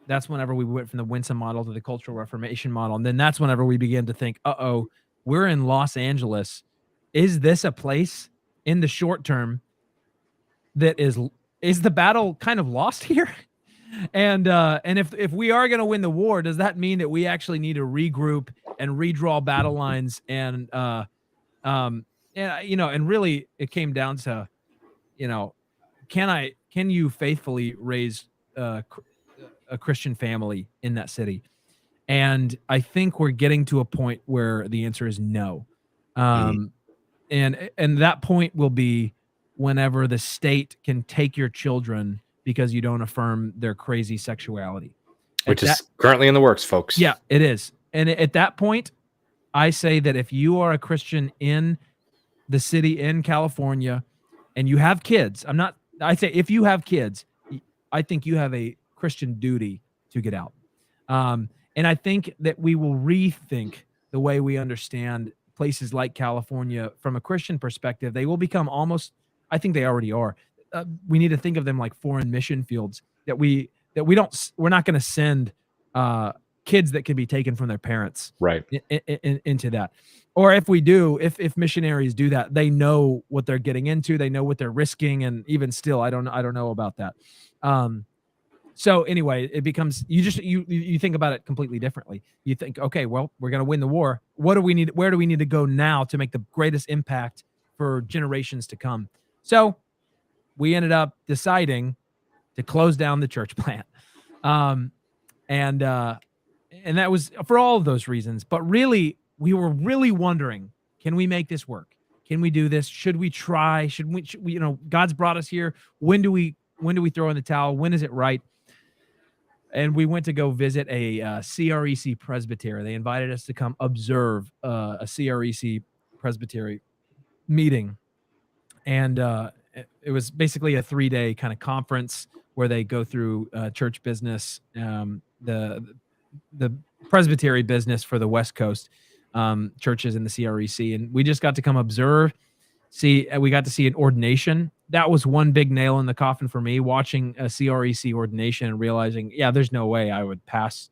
that's whenever we went from the winsome model to the cultural reformation model. And then that's whenever we began to think, uh-oh, we're in Los Angeles. Is this a place in the short term that is the battle kind of lost here? And if we are going to win the war, does that mean that we actually need to regroup and redraw battle lines? And and really it came down to, can you faithfully raise a Christian family in that city? And I think we're getting to a point where the answer is no. And that point will be whenever the state can take your children because you don't affirm their crazy sexuality. Which is currently in the works, folks. Yeah, it is. And at that point, I say that if you are a Christian in the city in California and you have kids, I say if you have kids, I think you have a Christian duty to get out. And I think that we will rethink the way we understand places like California from a Christian perspective. They will become almost, I think they already are. We need to think of them like foreign mission fields, that we that we're not going to send kids that can be taken from their parents Right. into that. Or if we do, if missionaries do that, they know what they're getting into, they know what they're risking, and even still, I don't know about that. So anyway, it becomes you think about it completely differently. You think, okay, well, we're going to win the war. What do we need? Where do we need to go now to make the greatest impact for generations to come? So we ended up deciding to close down the church plant, and that was for all of those reasons. But really, we were really wondering, can we make this work? Can we do this? Should we try? Should we God's brought us here. When do we throw in the towel? When is it right? And we went to go visit a CREC presbytery. They invited us to come observe a CREC presbytery meeting. And it was basically a 3-day kind of conference where they go through church business, the presbytery business for the West Coast churches in the CREC. And we just got to come observe, we got to see an ordination. That was one big nail in the coffin for me, watching a CREC ordination and realizing, yeah, there's no way I would pass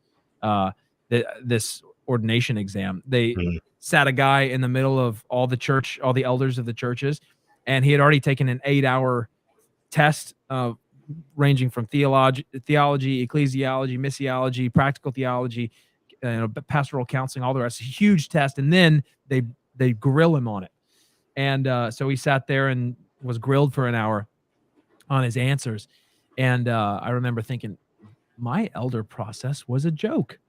this ordination exam. They sat a guy in the middle of all the elders of the churches, and he had already taken an 8-hour test ranging from theology, ecclesiology, missiology, practical theology, pastoral counseling, all the rest. A huge test, and then they grill him on it. And so he sat there and was grilled for an hour on his answers. And I remember thinking, my elder process was a joke.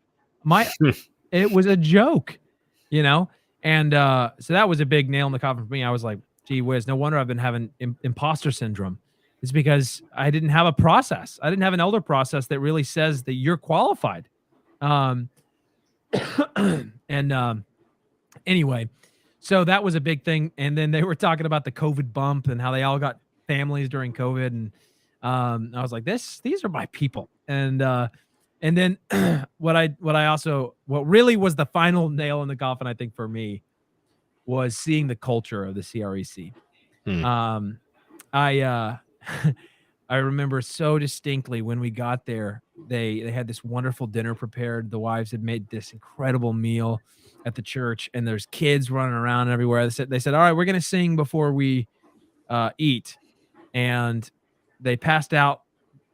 It was a joke, And so that was a big nail in the coffin for me. I was like, gee whiz, no wonder I've been having imposter syndrome. It's because I didn't have a process. I didn't have an elder process that really says that you're qualified. Anyway, so that was a big thing. And then they were talking about the COVID bump and how they all got families during COVID. And I was like, these are my people. And then what really was the final nail in the coffin, I think, for me, was seeing the culture of the CREC. I remember so distinctly when we got there, they had this wonderful dinner prepared. The wives had made this incredible meal at the church, and there's kids running around everywhere. They said, all right, we're going to sing before we eat. And they passed out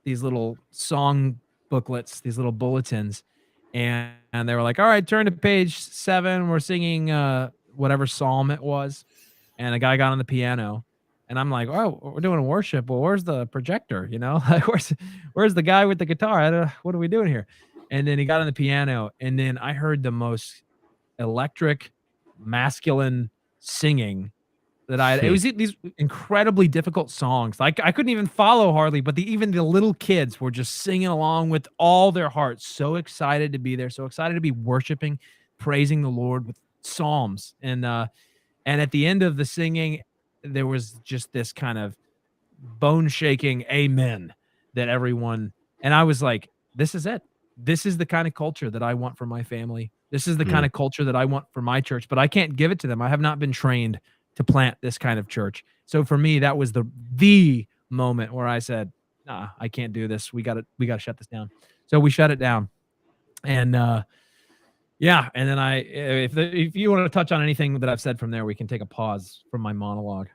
these little song booklets, these little bulletins. And they were like, all right, turn to page 7. We're singing whatever psalm it was. And a guy got on the piano. And I'm like, oh, we're doing worship. Well, where's the projector? Like, where's the guy with the guitar? What are we doing here? And then he got on the piano, and then I heard the most electric, masculine singing that it was these incredibly difficult songs. Like, I couldn't even follow hardly, but even the little kids were just singing along with all their hearts. So excited to be there. So excited to be worshiping, praising the Lord with psalms. And at the end of the singing, there was just this kind of bone shaking amen that everyone, and I was like, this is it. This is the kind of culture that I want for my family. This is the kind of culture that I want for my church, but I can't give it to them. I have not been trained to plant this kind of church. So for me, that was the moment where I said, nah, I can't do this. We got to shut this down. So we shut it down. And yeah, and then if you want to touch on anything that I've said from there, we can take a pause from my monologue.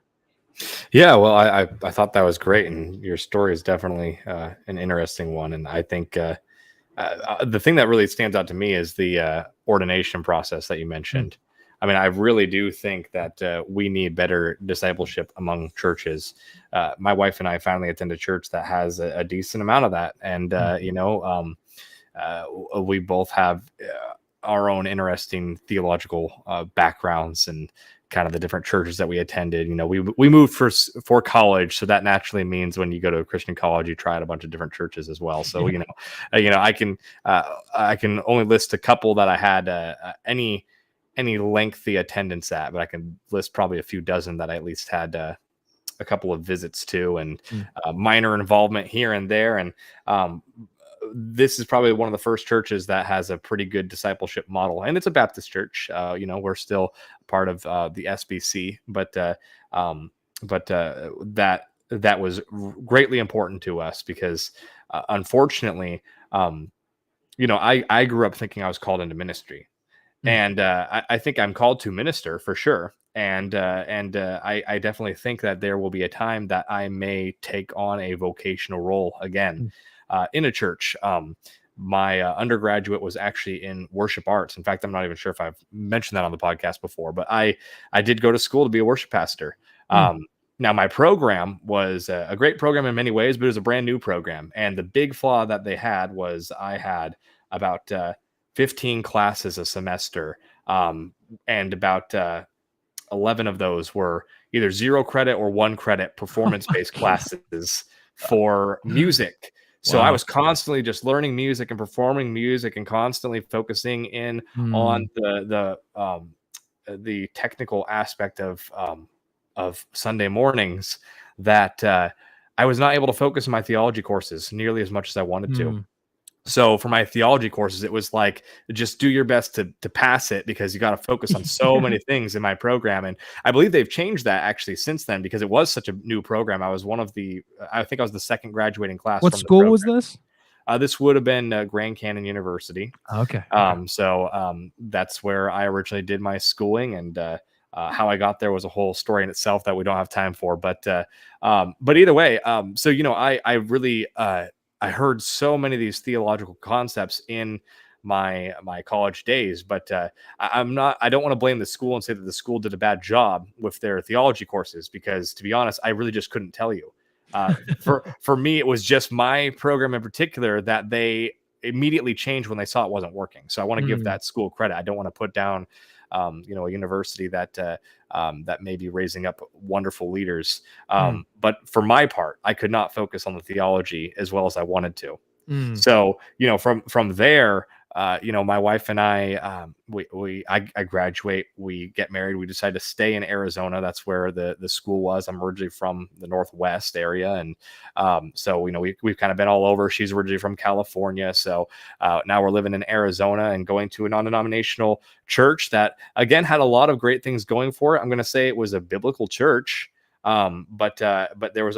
Yeah, well, I thought that was great, and your story is definitely an interesting one. And I think the thing that really stands out to me is the ordination process that you mentioned. I mean, I really do think that we need better discipleship among churches. My wife and I finally attend a church that has a decent amount of that, and we both have our own interesting theological backgrounds and kind of the different churches that we attended. We moved for college, so that naturally means when you go to a Christian college, you try out a bunch of different churches as well. So I can only list a couple that I had any lengthy attendance at, but I can list probably a few dozen that I at least had a couple of visits to, and minor involvement here and there. And this is probably one of the first churches that has a pretty good discipleship model, and it's a Baptist church. We're still part of the SBC, but that that was greatly important to us because, unfortunately, I grew up thinking I was called into ministry, Mm. and I think I'm called to minister for sure. And I definitely think that there will be a time that I may take on a vocational role again Mm. in a church. My undergraduate was actually in worship arts. In fact, I'm not even sure if I've mentioned that on the podcast before, but I did go to school to be a worship pastor. Mm. Now, my program was a great program in many ways, but it was a brand new program. And the big flaw that they had was I had about 15 classes a semester, and about 11 of those were either 0 credit or 1 credit Oh my performance-based God. classes for music. So I Wow. was constantly just learning music and performing music and constantly focusing in on Mm. the technical aspect of Sunday mornings that I was not able to focus on my theology courses nearly as much as I wanted to. Mm. So for my theology courses, it was like, just do your best to pass it, because you got to focus on so many things in my program. And I believe they've changed that actually since then, because it was such a new program. I think I was the second graduating class What from the school was program. this? This would have been Grand Canyon University. Okay. Okay. That's where I originally did my schooling, and how I got there was a whole story in itself that we don't have time for. But either way, I really I heard so many of these theological concepts in my college days, but I don't want to blame the school and say that the school did a bad job with their theology courses, because to be honest, I really just couldn't tell you. For me, it was just my program in particular that they immediately changed when they saw it wasn't working. So I want to give Mm. that school credit. I don't want to put down, a university that may be raising up wonderful leaders. Mm. But for my part, I could not focus on the theology as well as I wanted to. Mm. So, from there, my wife and I graduate, we get married, we decide to stay in Arizona. That's where the school was. I'm originally from the Northwest area. And so, we've kind of been all over. She's originally from California. So now we're living in Arizona and going to a non-denominational church that, again, had a lot of great things going for it. I'm going to say it was a biblical church. But there was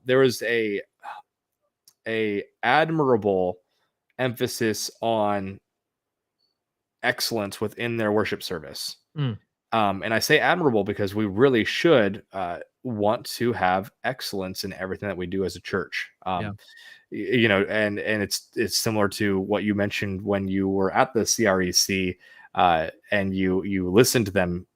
there was a admirable emphasis on excellence within their worship service. Mm. And I say admirable because we really should want to have excellence in everything that we do as a church. Yeah. And it's similar to what you mentioned when you were at the CREC, and you listened to them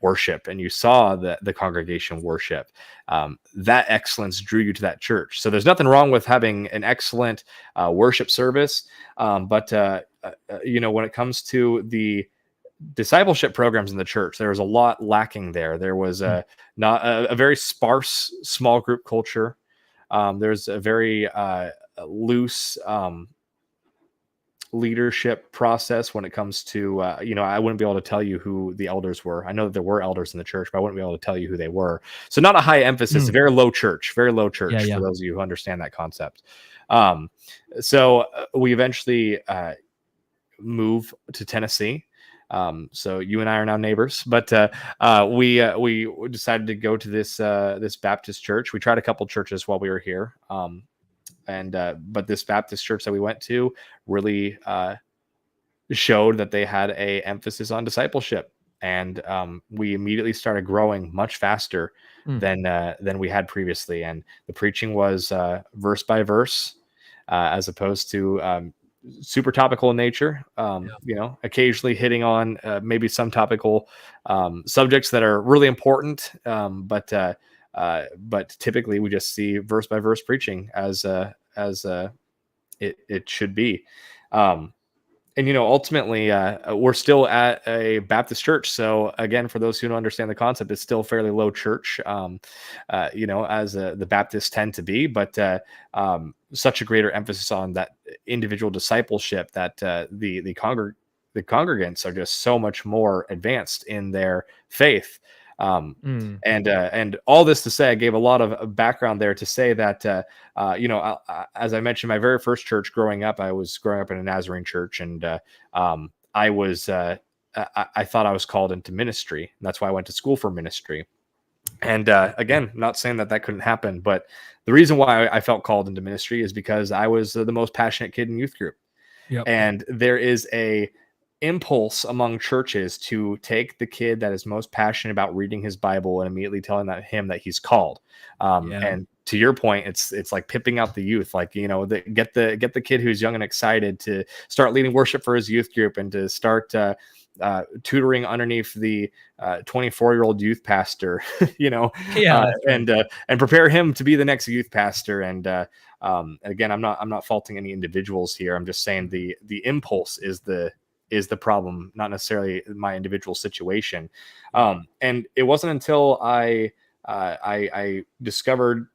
worship and you saw the congregation worship. That excellence drew you to that church. So there's nothing wrong with having an excellent worship service. When it comes to the discipleship programs in the church, there was a lot lacking there. There was Mm. not a very sparse small group culture. There's a very loose leadership process when it comes to I wouldn't be able to tell you who the elders were. I know that there were elders in the church, but I wouldn't be able to tell you who they were. So not a high emphasis, Mm. a very low church Yeah. for Yeah. those of you who understand that concept. So we eventually move to Tennessee. So you and I are now neighbors, but we decided to go to this Baptist church. We tried a couple churches while we were here. But this Baptist church that we went to really showed that they had a emphasis on discipleship, and we immediately started growing much faster Mm. than we had previously. And the preaching was verse by verse, as opposed to super topical in nature. Occasionally hitting on maybe some topical subjects that are really important, but typically we just see verse by verse preaching as it should be. And ultimately, we're still at a Baptist church. So again, for those who don't understand the concept, it's still a fairly low church, as the Baptists tend to be. But such a greater emphasis on that individual discipleship that the congregants are just so much more advanced in their faith. Mm. And all this to say, I gave a lot of background there to say that, as I mentioned, my very first church growing up, I was growing up in a Nazarene church, and I thought I was called into ministry. And that's why I went to school for ministry. And again, not saying that that couldn't happen, but the reason why I felt called into ministry is because I was the most passionate kid in youth group. Yep. And there is a impulse among churches to take the kid that is most passionate about reading his Bible and immediately telling him that he's called. Yeah. And to your point, it's like pipping out the youth, like, get the kid who's young and excited to start leading worship for his youth group and to start tutoring underneath the 24-year-old youth pastor, Yeah, that's right. and prepare him to be the next youth pastor. And again, I'm not faulting any individuals here. I'm just saying the impulse is the problem, not necessarily my individual situation. And it wasn't until I discovered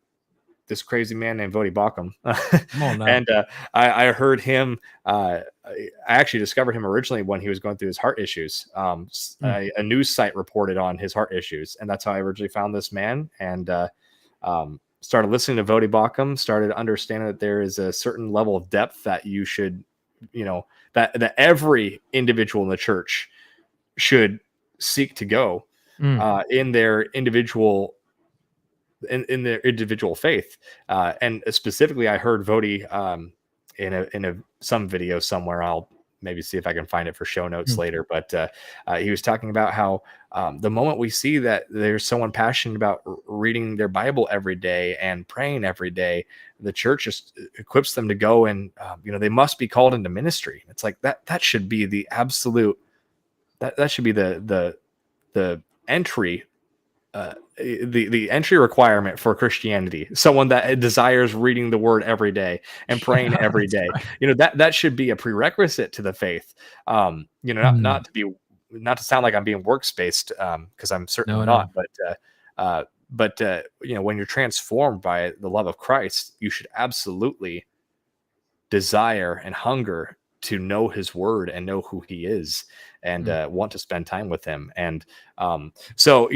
this crazy man named Vodi Bakum. Come on now. And I heard him. I actually discovered him originally when he was going through his heart issues. A news site reported on his heart issues, and that's how I originally found this man. And started listening to Vodi Bakum, started understanding that there is a certain level of depth that you should, that every individual in the church should seek to go in their individual in their individual faith. And specifically, I heard Vodi in some video somewhere. I'll maybe see if I can find it for show notes later. But he was talking about how the moment we see that there's someone passionate about reading their Bible every day and praying every day, the church just equips them to go and they must be called into ministry. It's like that should be the absolute that should be the entry. The entry requirement for Christianity, someone that desires reading the word every day and praying every day, right. That should be a prerequisite to the faith. Not to sound like I'm being works based, because I'm certainly not. But when you're transformed by the love of Christ, you should absolutely desire and hunger to know his word and know who he is and want to spend time with him. And so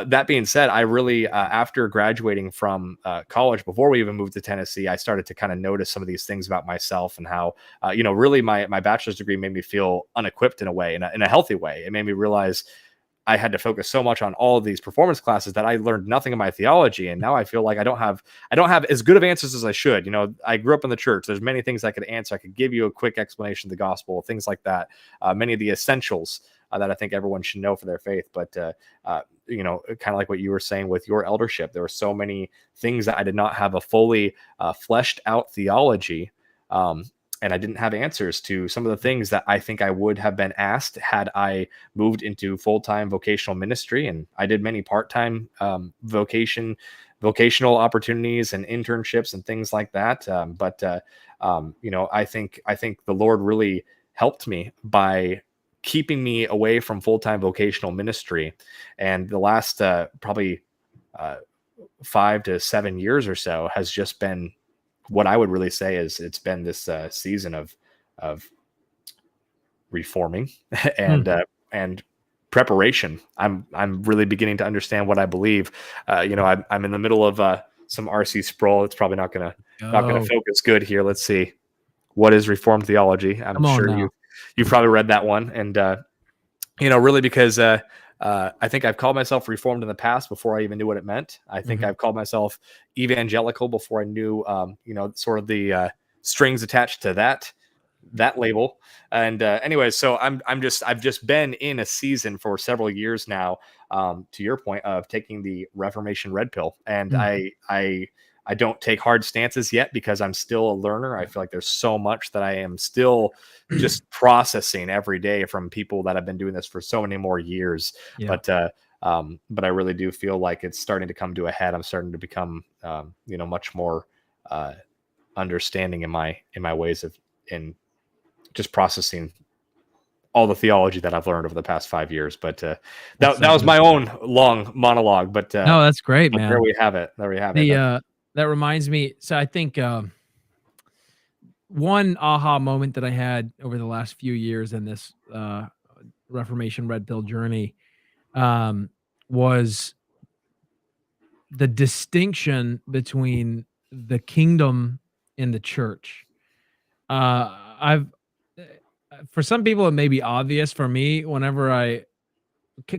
that being said, I really after graduating from college, before we even moved to Tennessee, I started to kind of notice some of these things about myself and how really my bachelor's degree made me feel unequipped in a way, in a healthy way. It made me realize I had to focus so much on all of these performance classes that I learned nothing of my theology. And now I feel like I don't have as good of answers as I should. I grew up in the church. There's many things I could answer. I could give you a quick explanation of the gospel, things like that. Many of the essentials that I think everyone should know for their faith. But, kind of like what you were saying with your eldership, there were so many things that I did not have a fully fleshed out theology. And I didn't have answers to some of the things that I think I would have been asked had I moved into full-time vocational ministry. And I did many part-time vocational opportunities and internships and things like that. I think the Lord really helped me by keeping me away from full-time vocational ministry. And the last probably 5 to 7 years or so has just been what I would really say is it's been this season of reforming and preparation. I'm really beginning to understand what I believe. I'm in the middle of some RC Sproul. It's probably not gonna focus good here. Let's see. What is Reformed theology? I'm sure you've probably read that one, and really because I think I've called myself Reformed in the past before I even knew what it meant. I think I've called myself evangelical before I knew, sort of the strings attached to that label. And anyway, so I've just been in a season for several years now, to your point of taking the Reformation red pill. And I don't take hard stances yet because I'm still a learner. I feel like there's so much that I am still just processing every day from people that have been doing this for so many more years. Yeah. But I really do feel like it's starting to come to a head. I'm starting to become, much more understanding in my ways of in just processing all the theology that I've learned over the past 5 years. But that was my own long monologue. But no, that's great, man. There we have it. That reminds me. So I think one aha moment that I had over the last few years in this Reformation red pill journey was the distinction between the kingdom and the church. For some people, it may be obvious. For me, whenever I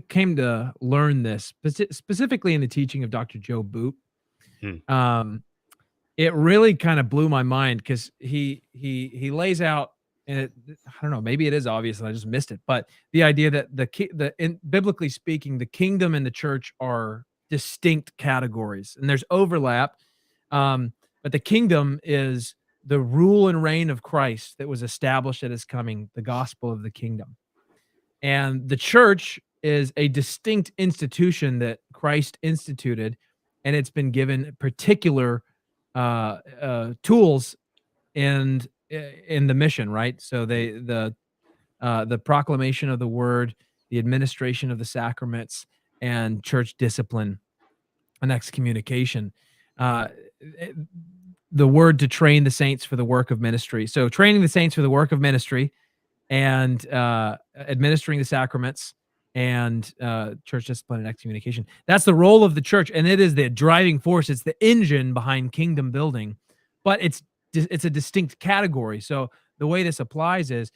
came to learn this specifically in the teaching of Dr. Joe Boot. Hmm. It really kind of blew my mind because he lays out, and I don't know, maybe it is obvious and I just missed it, but the idea that biblically speaking, the kingdom and the church are distinct categories, and there's overlap. But the kingdom is the rule and reign of Christ that was established at his coming, the gospel of the kingdom. And the church is a distinct institution that Christ instituted, and it's been given particular tools and in the mission, right? So the proclamation of the word, the administration of the sacraments, and church discipline and excommunication. Uh, the word to train the saints for the work of ministry. So training the saints for the work of ministry and administering the sacraments and church discipline and excommunication. That's the role of the church, and it is the driving force. It's the engine behind kingdom building, but it's a distinct category. So the way this applies is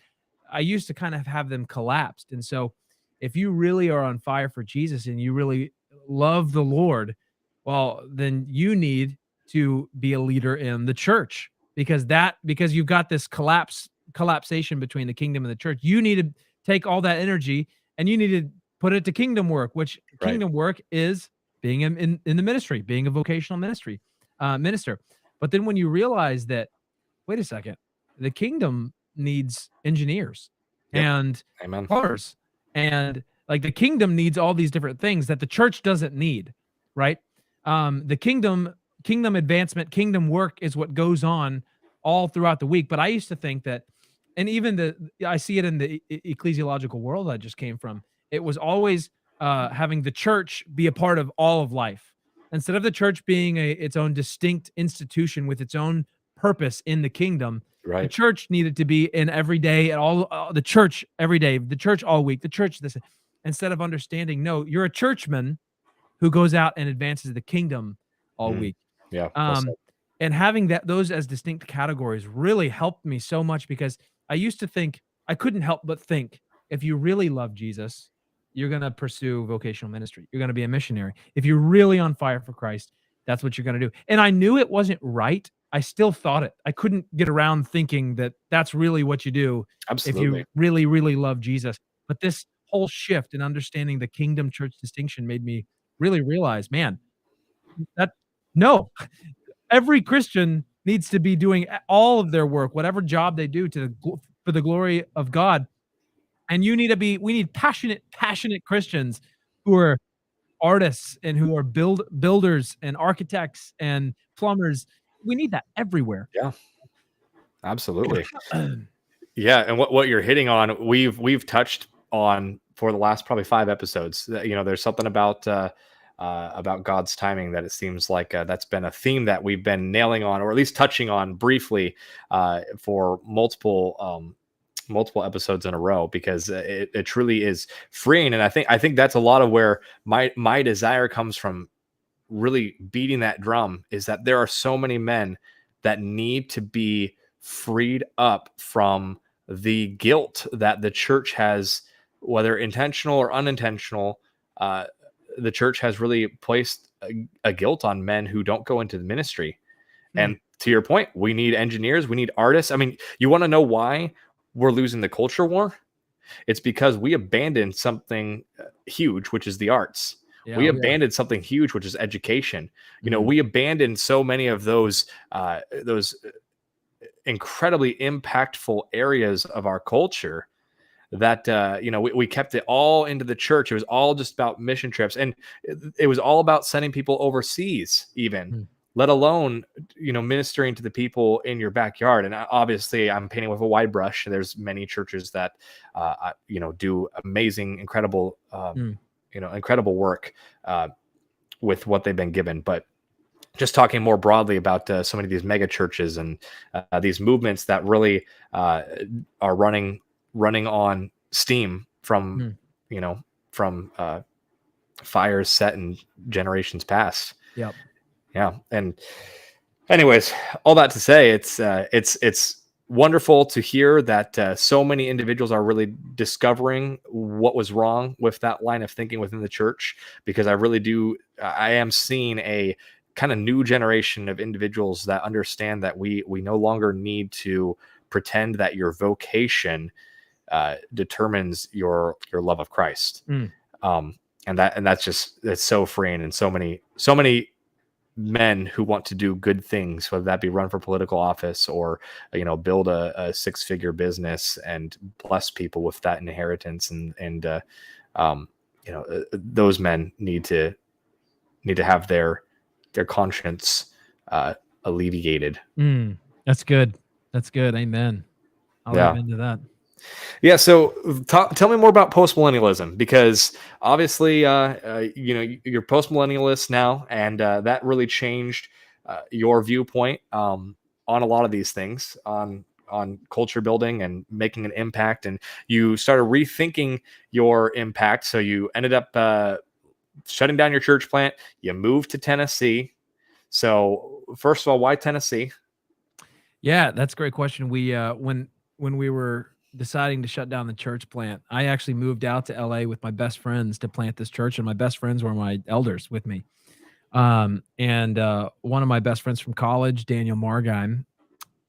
I used to kind of have them collapsed. And so if you really are on fire for Jesus and you really love the Lord, well, then you need to be a leader in the church because you've got this collapsation between the kingdom and the church. You need to take all that energy and you need to put it to kingdom work, which kingdom work is being in the ministry, being a vocational ministry minister. But then when you realize that, wait a second, the kingdom needs engineers and plumbers, and like the kingdom needs all these different things that the church doesn't need, right? The kingdom advancement, kingdom work is what goes on all throughout the week. But I used to think that, and even I see it in the ecclesiological world I just came from, it was always having the church be a part of all of life. Instead of the church being its own distinct institution with its own purpose in the kingdom, the church needed to be in every day and all the church every day, the church all week, the church this. Instead of understanding, no, you're a churchman who goes out and advances the kingdom all week. Yeah. And having those as distinct categories really helped me so much because I used to think, I couldn't help but think, if you really love Jesus, you're going to pursue vocational ministry. You're going to be a missionary. If you're really on fire for Christ, that's what you're going to do. And I knew it wasn't right. I still thought it. I couldn't get around thinking that that's really what you do. Absolutely. If you really, really love Jesus. But this whole shift in understanding the kingdom church distinction made me really realize, man, no, every Christian needs to be doing all of their work, whatever job they do for the glory of God. And we need passionate Christians who are artists and who are builders and architects and plumbers. We need that everywhere. Yeah, absolutely. Yeah. And what you're hitting on, we've touched on for the last probably 5 episodes. There's something about God's timing that it seems like that's been a theme that we've been nailing on, or at least touching on briefly for multiple episodes in a row, because it truly is freeing. And I think that's a lot of where my desire comes from, really beating that drum, is that there are so many men that need to be freed up from the guilt that the church has, whether intentional or unintentional. The church has really placed a guilt on men who don't go into the ministry. And to your point, we need engineers, we need artists. I mean, you want to know why we're losing the culture war? It's because we abandoned something huge, which is the arts. We abandoned something huge, which is education. We abandoned so many of those incredibly impactful areas of our culture that we kept it all into the church. It was all just about mission trips, and it was all about sending people overseas, even let alone ministering to the people in your backyard. And obviously I'm painting with a wide brush. There's many churches that do amazing, incredible incredible work with what they've been given. But just talking more broadly about so many of these mega churches and these movements that really are running on steam from fires set in generations past. Yeah. And anyways, all that to say, it's wonderful to hear that so many individuals are really discovering what was wrong with that line of thinking within the church, because I am seeing a kind of new generation of individuals that understand that we no longer need to pretend that your vocation determines your love of Christ. Mm. That's so freeing, and so many men who want to do good things, whether that be run for political office or build a six-figure business and bless people with that inheritance, those men need to have their conscience alleviated. That's good. That's good. Amen. I'll Yeah. amen to that. Yeah. So tell me more about postmillennialism, because obviously, you're postmillennialist now, and that really changed your viewpoint on a lot of these things, on culture building and making an impact. And you started rethinking your impact. So you ended up shutting down your church plant. You moved to Tennessee. So first of all, why Tennessee? Yeah, that's a great question. We when we were deciding to shut down the church plant, I actually moved out to LA with my best friends to plant this church, and my best friends were my elders with me. And one of my best friends from college, Daniel Margheim,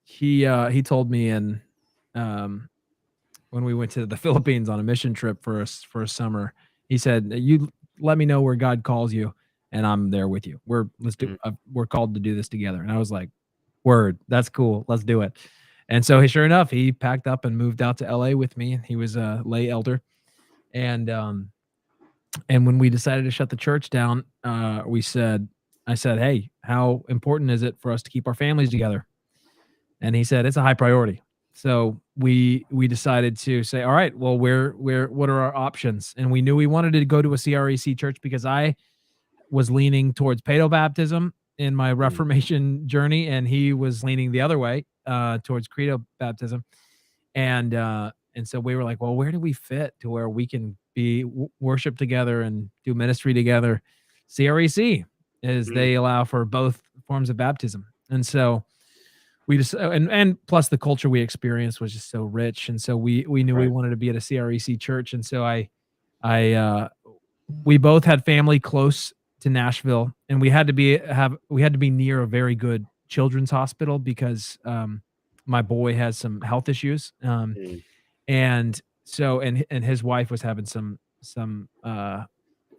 he told me um when we went to the Philippines on a mission trip for a summer, he said, "You let me know where God calls you, and I'm there with you. We're called to do this together." And I was like, "Word, that's cool. Let's do it." And so, sure enough, he packed up and moved out to LA with me. He was a lay elder, and when we decided to shut the church down, I said, "Hey, how important is it for us to keep our families together?" And he said, "It's a high priority." So we decided to say, "All right, well, what are our options?" And we knew we wanted to go to a CREC church because I was leaning towards paedo baptism in my Reformation journey, and he was leaning the other way towards credo baptism. And so we were like, well, where do we fit to where we can be worship together and do ministry together? CREC is they allow for both forms of baptism, and so we just and plus the culture we experienced was just so rich, and so we knew we Right. wanted to be at a CREC church, and so I we both had family close to Nashville, and we had to be near a very good children's hospital because my boy has some health issues, Mm. and so and his wife was having some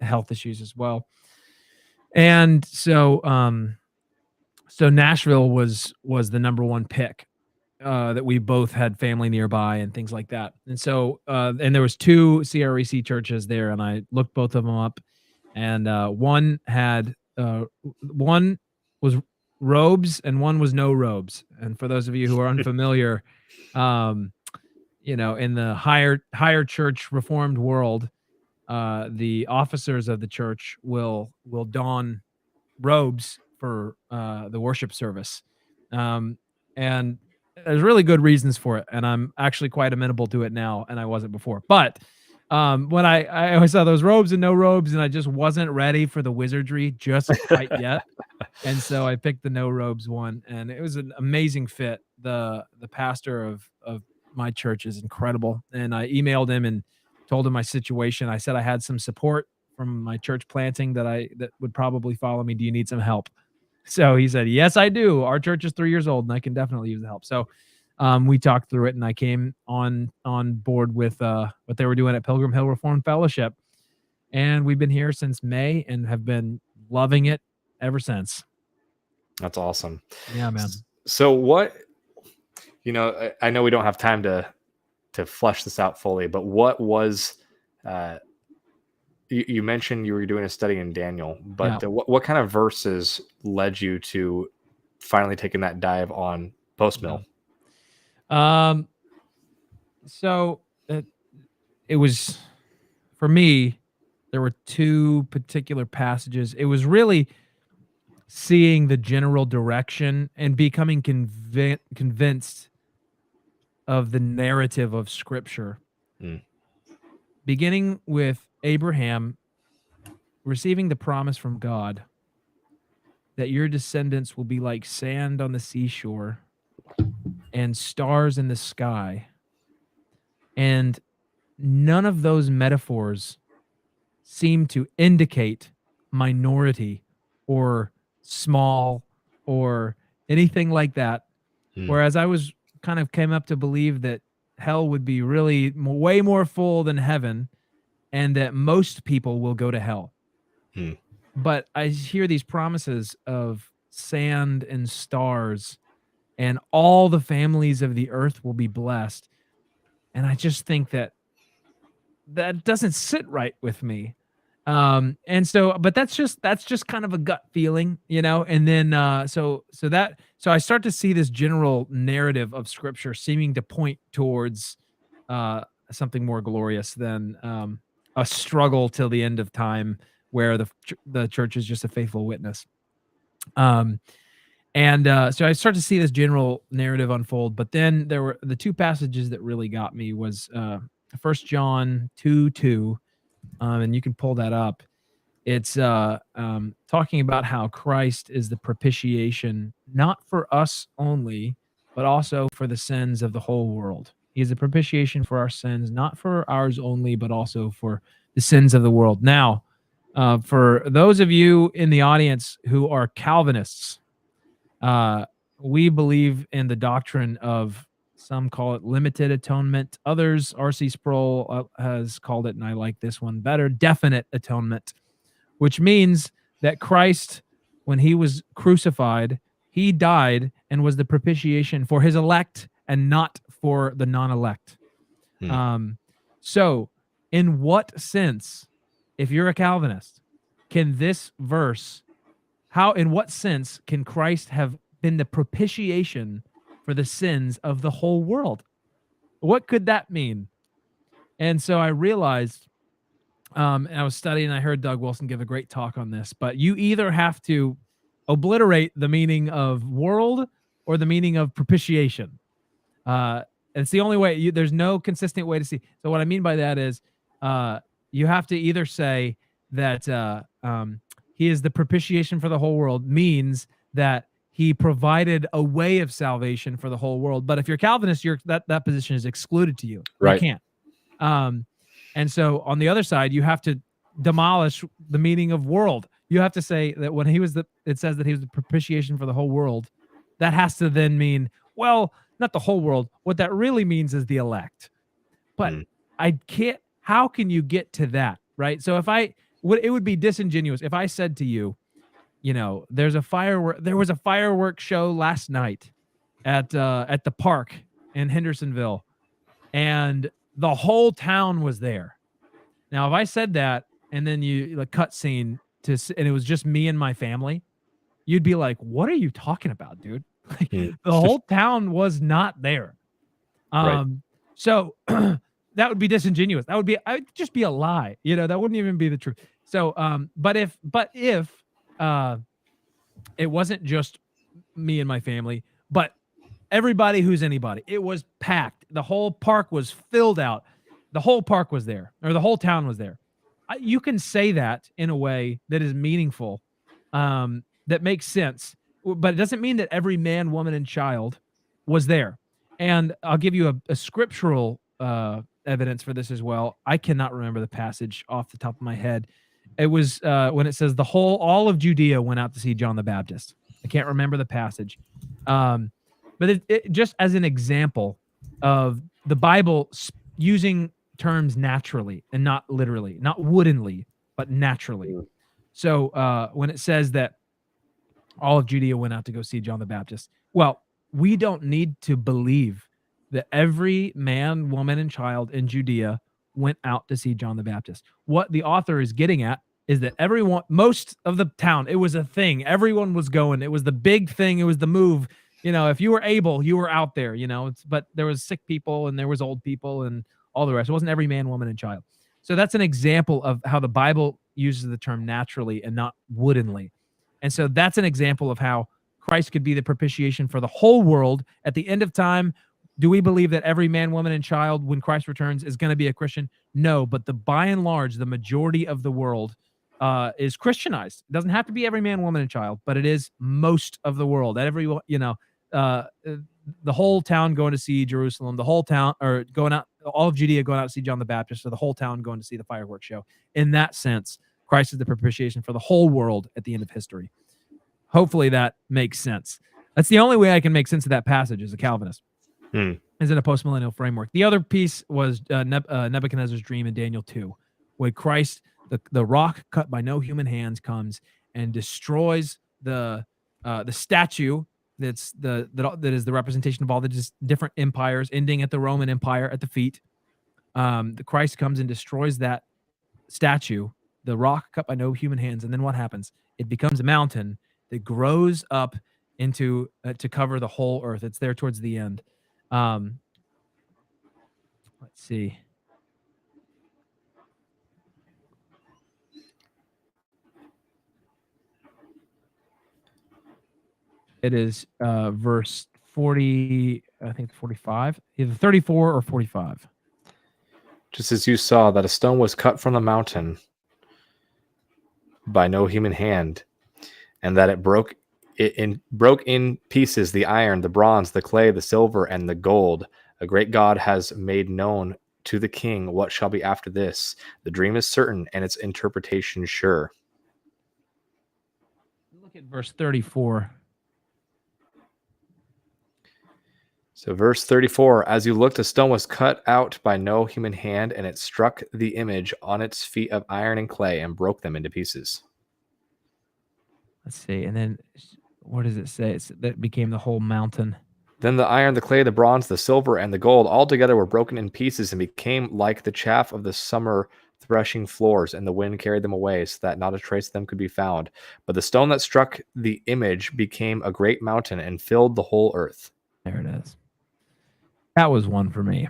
health issues as well, and so Nashville was the number one pick that we both had family nearby and things like that. And so, and there was two CREC churches there, and I looked both of them up, and one was robes and one was no robes. And for those of you who are unfamiliar, um, in the higher church Reformed world, the officers of the church will don robes for the worship service. And there's really good reasons for it. And I'm actually quite amenable to it now, and I wasn't before. But when I always saw those robes and no robes, and I just wasn't ready for the wizardry just quite yet. And so I picked the no robes one, and it was an amazing fit. The pastor of my church is incredible. And I emailed him and told him my situation. I said I had some support from my church planting that would probably follow me. Do you need some help? So he said, "Yes, I do. Our church is 3 years old, and I can definitely use the help." So we talked through it, and I came on board with what they were doing at Pilgrim Hill Reformed Fellowship, and we've been here since May and have been loving it ever since. That's awesome. Yeah, man. So what, I know we don't have time to flesh this out fully, but what was, you mentioned you were doing a study in Daniel, but Yeah. what kind of verses led you to finally taking that dive on post-mill? Um. So it was for me. There were two particular passages. It was really seeing the general direction and becoming convinced of the narrative of Scripture, Mm. beginning with Abraham receiving the promise from God that your descendants will be like sand on the seashore and stars in the sky. And none of those metaphors seem to indicate minority or small or anything like that. Whereas I was kind of came up to believe that hell would be really way more full than heaven, and that most people will go to hell. But I hear these promises of sand and stars, and all the families of the earth will be blessed. And I just think that doesn't sit right with me. And so, but that's just kind of a gut feeling, you know. And then so I start to see this general narrative of scripture seeming to point towards something more glorious than a struggle till the end of time, where the church is just a faithful witness. And so I start to see this general narrative unfold. But then there were the two passages that really got me was 1 John 2:2, and you can pull that up. It's talking about how Christ is the propitiation, not for us only, but also for the sins of the whole world. He is a propitiation for our sins, not for ours only, but also for the sins of the world. Now, for those of you in the audience who are Calvinists, we believe in the doctrine of, some call it limited atonement. Others, R.C. Sproul has called it, and I like this one better, definite atonement, which means that Christ, when he was crucified, he died and was the propitiation for his elect and not for the non-elect. So in what sense, if you're a Calvinist, can this verse, in what sense can Christ have been the propitiation for the sins of the whole world? What could that mean? And so I realized, and I was studying, I heard Doug Wilson give a great talk on this, but you either have to obliterate the meaning of world or the meaning of propitiation. It's the only way. There's no consistent way to see. So what I mean by that is you have to either say that he is the propitiation for the whole world, means that he provided a way of salvation for the whole world. But if you're Calvinist, that position is excluded to you. Right. You can't. And so on the other side, you have to demolish the meaning of world. You have to say that when it says that he was the propitiation for the whole world, that has to then mean, well, not the whole world. What that really means is the elect. But I can't, how can you get to that, right? So it would be disingenuous if I said to you, you know, there was a fireworks show last night at the park in Hendersonville, and the whole town was there. Now, if I said that and then cut scene and it was just me and my family, you'd be like, "What are you talking about, dude?" Like, the whole town was not there. Right. So that would be disingenuous. I would just be a lie. You know, that wouldn't even be the truth. So, but if it wasn't just me and my family, but everybody who's anybody, it was packed. The whole park was filled out. The whole park was there, or the whole town was there. You can say that in a way that is meaningful, that makes sense, but it doesn't mean that every man, woman, and child was there. And I'll give you a scriptural evidence for this as well. I cannot remember the passage off the top of my head. It was when it says all of Judea went out to see John the Baptist. I can't remember the passage. But it just as an example of the Bible using terms naturally and not literally, not woodenly, but naturally. So when it says that all of Judea went out to go see John the Baptist, well, we don't need to believe that every man, woman, and child in Judea went out to see John the Baptist. What the author is getting at is that most of the town, it was a thing. Everyone was going. It was the big thing. It was the move. You know, if you were able, you were out there, you know, but there was sick people and there was old people and all the rest. It wasn't every man, woman, and child. So that's an example of how the Bible uses the term naturally and not woodenly. And so that's an example of how Christ could be the propitiation for the whole world at the end of time. Do we believe that every man, woman, and child, when Christ returns, is going to be a Christian? No, but by and large, the majority of the world is Christianized. It doesn't have to be every man, woman, and child, but it is most of the world. the whole town going to see Jerusalem, the whole town, or going out, all of Judea going out to see John the Baptist, or the whole town going to see the fireworks show. In that sense, Christ is the propitiation for the whole world at the end of history. Hopefully that makes sense. That's the only way I can make sense of that passage as a Calvinist, is in a postmillennial framework. The other piece was Nebuchadnezzar's dream in Daniel 2, where Christ, the rock cut by no human hands, comes and destroys the statue that is the representation of all the different empires, ending at the Roman Empire at the feet. The Christ comes and destroys that statue, the rock cut by no human hands, and then what happens? It becomes a mountain that grows up into to cover the whole earth. It's there towards the end. Let's see. It is verse 40, I think 45, either 34 or 45. Just as you saw that a stone was cut from the mountain by no human hand, and that it broke in pieces the iron, the bronze, the clay, the silver, and the gold. A great God has made known to the king what shall be after this. The dream is certain, and its interpretation sure. Look at verse 34. So verse 34, as you looked, a stone was cut out by no human hand, and it struck the image on its feet of iron and clay and broke them into pieces. Let's see. And then what does it say? That became the whole mountain. Then the iron, the clay, the bronze, the silver, and the gold all together were broken in pieces and became like the chaff of the summer threshing floors, and the wind carried them away so that not a trace of them could be found. But the stone that struck the image became a great mountain and filled the whole earth. There it is. That was one for me,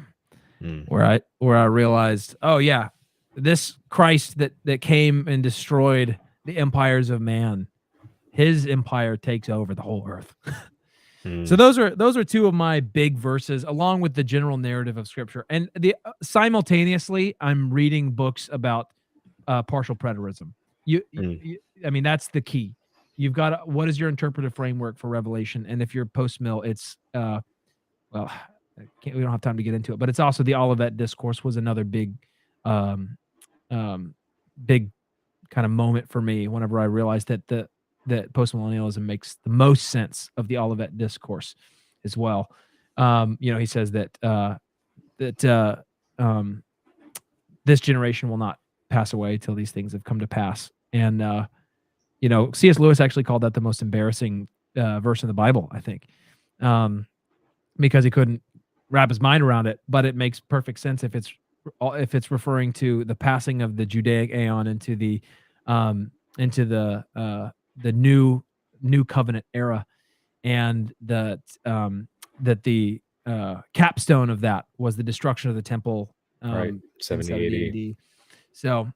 where I realized, oh yeah, this Christ that came and destroyed the empires of man, his empire takes over the whole earth. So those are two of my big verses, along with the general narrative of Scripture. And simultaneously, I'm reading books about partial preterism. I mean, that's the key. You've got what is your interpretive framework for Revelation, and if you're post-mill, it's well. We don't have time to get into it, but it's also the Olivet Discourse was another big kind of moment for me whenever I realized that that postmillennialism makes the most sense of the Olivet Discourse as well. He says that this generation will not pass away till these things have come to pass. And C.S. Lewis actually called that the most embarrassing verse in the Bible, I think, because he couldn't wrap his mind around it, but it makes perfect sense if it's referring to the passing of the Judaic aeon into the new covenant era, and that the capstone of that was the destruction of the temple, right, 70 AD. So,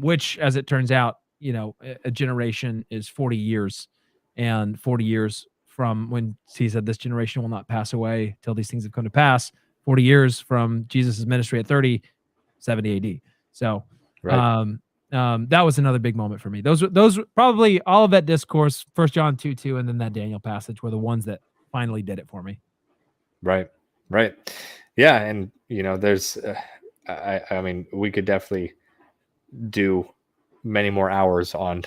which, as it turns out, a generation is 40 years, and 40 years from when he said this generation will not pass away till these things have come to pass, 40 years from Jesus' ministry at 70 AD. So right. That was another big moment for me. Those probably all of that discourse, 1 John 2:2, and then that Daniel passage were the ones that finally did it for me. Right. Yeah, and there's I mean, we could definitely do many more hours on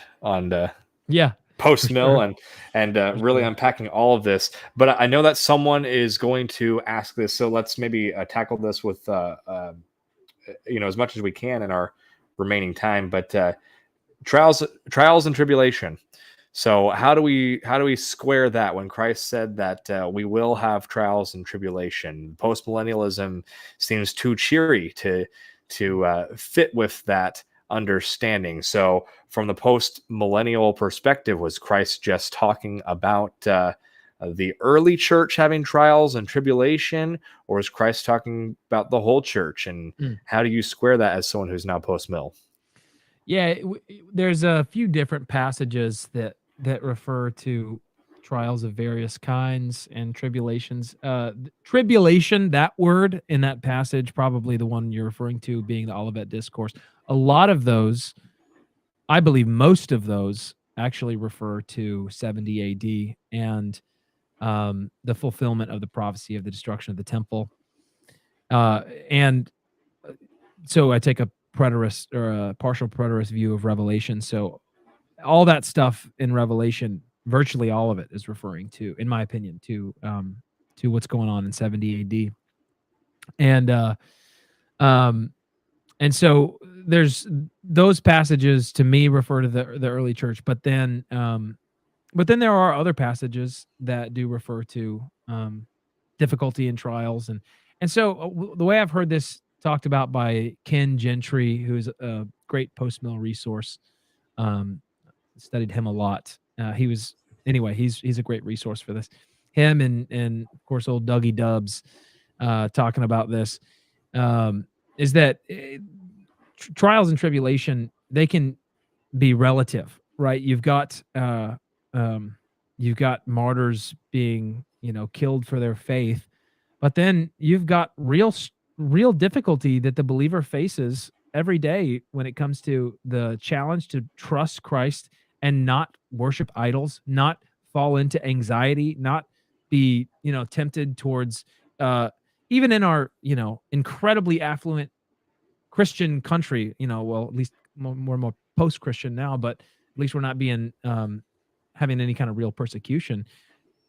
post-mill sure. and really unpacking all of this, but I know that someone is going to ask this, so let's maybe tackle this with as much as we can in our remaining time. But trials and tribulation. So how do we square that when Christ said that we will have trials and tribulation? Postmillennialism seems too cheery to fit with that understanding. So from the post-millennial perspective, was Christ just talking about the early church having trials and tribulation, or is Christ talking about the whole church? And how do you square that as someone who's now post-mill? Yeah, there's a few different passages that refer to trials of various kinds and tribulations. Tribulation, that word in that passage, probably the one you're referring to being the Olivet Discourse. A lot of those, I believe most of those, actually refer to 70 AD. And the fulfillment of the prophecy of the destruction of the temple. And so I take a preterist or a partial preterist view of Revelation. So all that stuff in Revelation, virtually all of it, is referring to, in my opinion, to what's going on in 70 AD. Um, and so there's those passages to me refer to the early church, but then there are other passages that do refer to difficulty and trials, and so the way I've heard this talked about by Ken Gentry, who's a great post-mill resource. Studied him a lot. He's a great resource for this. Him and of course old Dougie Dubs talking about this, is that trials and tribulation, they can be relative, right? You've got martyrs being, killed for their faith, but then you've got real difficulty that the believer faces every day when it comes to the challenge to trust Christ and not worship idols, not fall into anxiety, not be, tempted towards, even in our, incredibly affluent Christian country, well, at least more and more post-Christian now, but at least we're not being, having any kind of real persecution.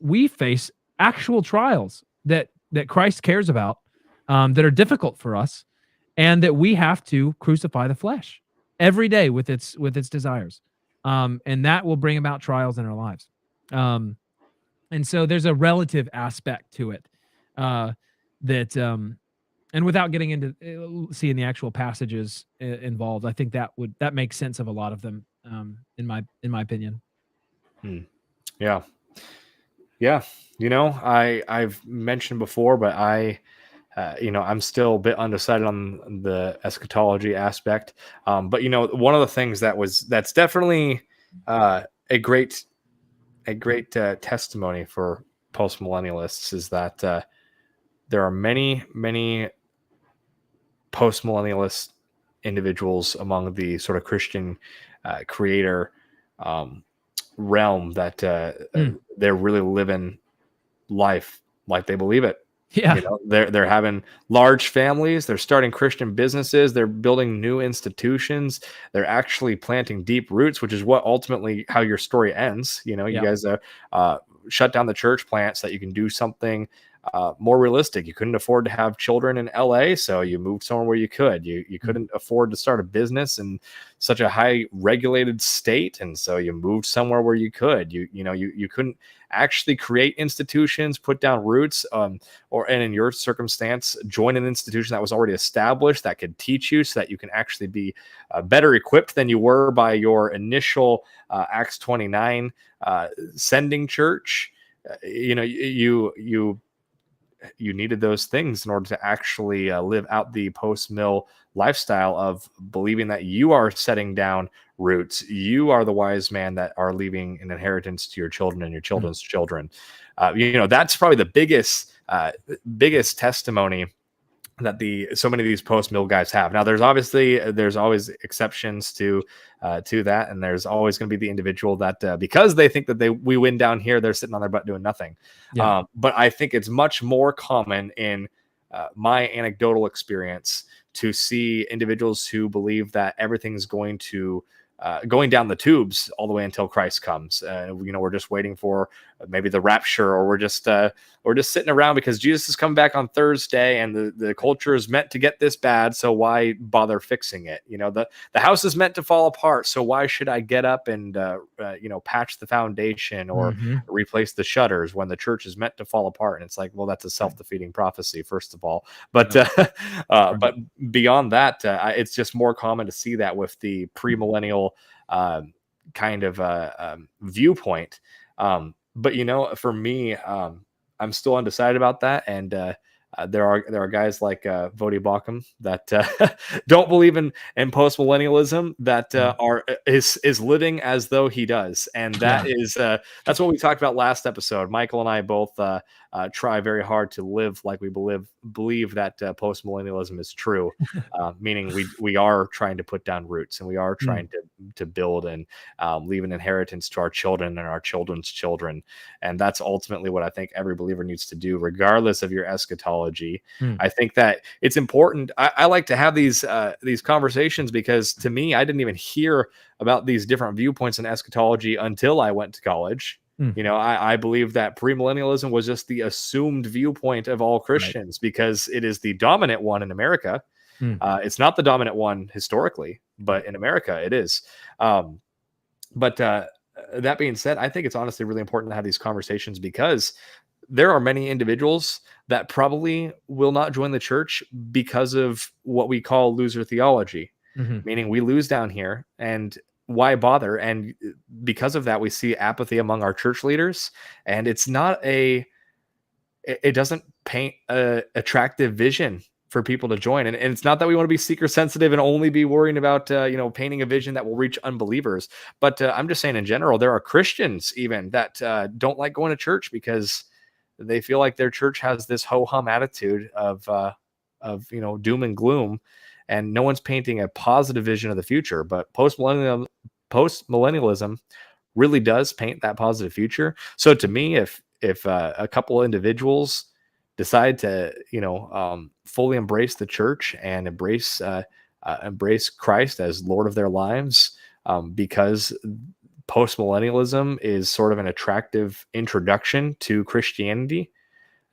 We face actual trials that Christ cares about, that are difficult for us, and that we have to crucify the flesh every day with its desires, and that will bring about trials in our lives. And so there's a relative aspect to it, that and without getting into seeing the actual passages involved, I think that makes sense of a lot of them, in my opinion. Yeah. I've mentioned before, but I'm still a bit undecided on the eschatology aspect. But one of the things that's definitely a great testimony for postmillennialists is that there are many postmillennialist individuals among the sort of Christian creator realm that they're really living life like they believe it. Yeah. They're having large families, they're starting Christian businesses, they're building new institutions, they're actually planting deep roots, which is what ultimately how your story ends. You guys shut down the church plant so that you can do something more realistic. You couldn't afford to have children in LA, so you moved somewhere where you could. You couldn't afford to start a business in such a high regulated state, and so you moved somewhere where you could. You couldn't actually create institutions, put down roots, and in your circumstance, join an institution that was already established that could teach you, so that you can actually be better equipped than you were by your initial Acts 29 sending church. You needed those things in order to actually live out the post-mill lifestyle of believing that you are setting down roots. You are the wise man that are leaving an inheritance to your children and your children's children. That's probably the biggest testimony that so many of these post-mill guys have. Now, there's always exceptions to that, and there's always going to be the individual that because they think that we win down here, they're sitting on their butt doing nothing. Yeah. But I think it's much more common in my anecdotal experience to see individuals who believe that everything's going down the tubes all the way until Christ comes. We're just waiting for maybe the rapture, or we're just sitting around because Jesus is coming back on Thursday, and the culture is meant to get this bad, so why bother fixing it? The house is meant to fall apart, so why should I get up and patch the foundation or replace the shutters when the church is meant to fall apart? And it's like, well, that's a self-defeating prophecy, first of all. But but beyond that, it's just more common to see that with the premillennial kind of viewpoint. But for me, I'm still undecided about that, and there are guys like Vodi Bakum that don't believe in postmillennialism, that is living as though he does, and that's what we talked about last episode. Michael and I both try very hard to live like we believe that postmillennialism is true, meaning we are trying to put down roots, and we are Mm. trying to build and leave an inheritance to our children and our children's children. And that's ultimately what I think every believer needs to do, regardless of your eschatology. Mm. I think that it's important. I like to have these conversations because, to me, I didn't even hear about these different viewpoints in eschatology until I went to college. Mm. I believe that premillennialism was just the assumed viewpoint of all Right. Christians because it is the dominant one in America. Mm. It's not the dominant one historically, but in America it is. But that being said, I think it's honestly really important to have these conversations because there are many individuals that probably will not join the church because of what we call loser theology, Mhm. meaning we lose down here, and why bother? And because of that, we see apathy among our church leaders, and it doesn't paint a attractive vision for people to join. And it's not that we want to be seeker sensitive and only be worrying about painting a vision that will reach unbelievers, but I'm just saying in general, there are Christians even that don't like going to church because they feel like their church has this ho-hum attitude of doom and gloom, and no one's painting a positive vision of the future. But postmillennialism really does paint that positive future. So to me, if a couple of individuals decide to fully embrace the church and embrace Christ as Lord of their lives, because postmillennialism is sort of an attractive introduction to Christianity.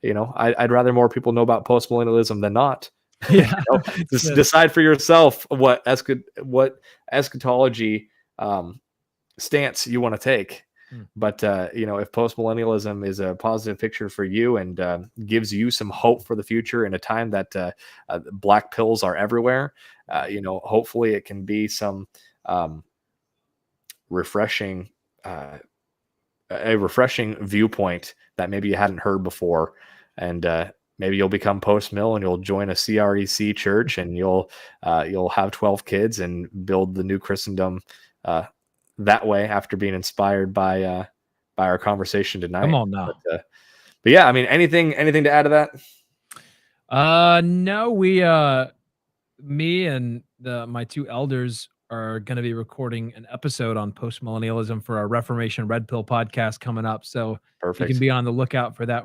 I'd rather more people know about postmillennialism than not. Yeah. Just decide for yourself what eschatology stance you want to take. Mm. But if postmillennialism is a positive picture for you and gives you some hope for the future in a time that black pills are everywhere, hopefully it can be some refreshing a refreshing viewpoint that maybe you hadn't heard before. And maybe you'll become post-mill and you'll join a CREC church, and you'll have 12 kids and build the new Christendom that way after being inspired by our conversation tonight. Come on now. But yeah, I mean, anything to add to that? No, me and my two elders are going to be recording an episode on postmillennialism for our Reformation Red Pill podcast coming up. So you Perfect. can be on the lookout for that.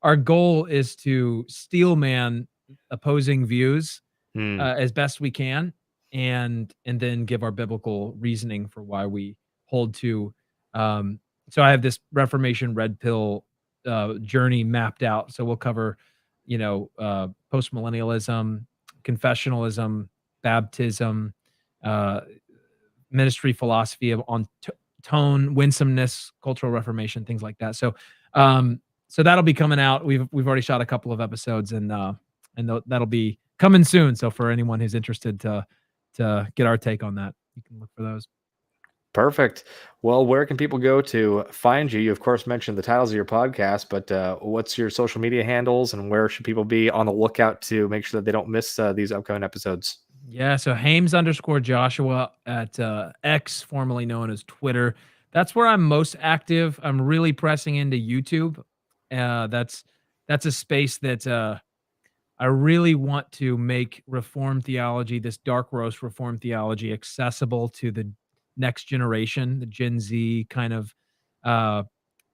Our goal is to steelman opposing views as best we can, and then give our biblical reasoning for why we hold to. So I have this Reformation Red Pill journey mapped out. So we'll cover, postmillennialism, confessionalism, baptism, ministry philosophy on tone, winsomeness, cultural reformation, things like that. So, so that'll be coming out. We've already shot a couple of episodes, and that'll be coming soon. So for anyone who's interested to get our take on that, you can look for those. Perfect. Well, where can people go to find you? You, of course, mentioned the titles of your podcast, but what's your social media handles, and where should people be on the lookout to make sure that they don't miss these upcoming episodes? Yeah, so Haymes_Joshua at X, formerly known as Twitter. That's where I'm most active. I'm really pressing into YouTube. That's a space that I really want to make Reformed theology, this dark roast Reformed theology, accessible to the next generation, the Gen Z kind of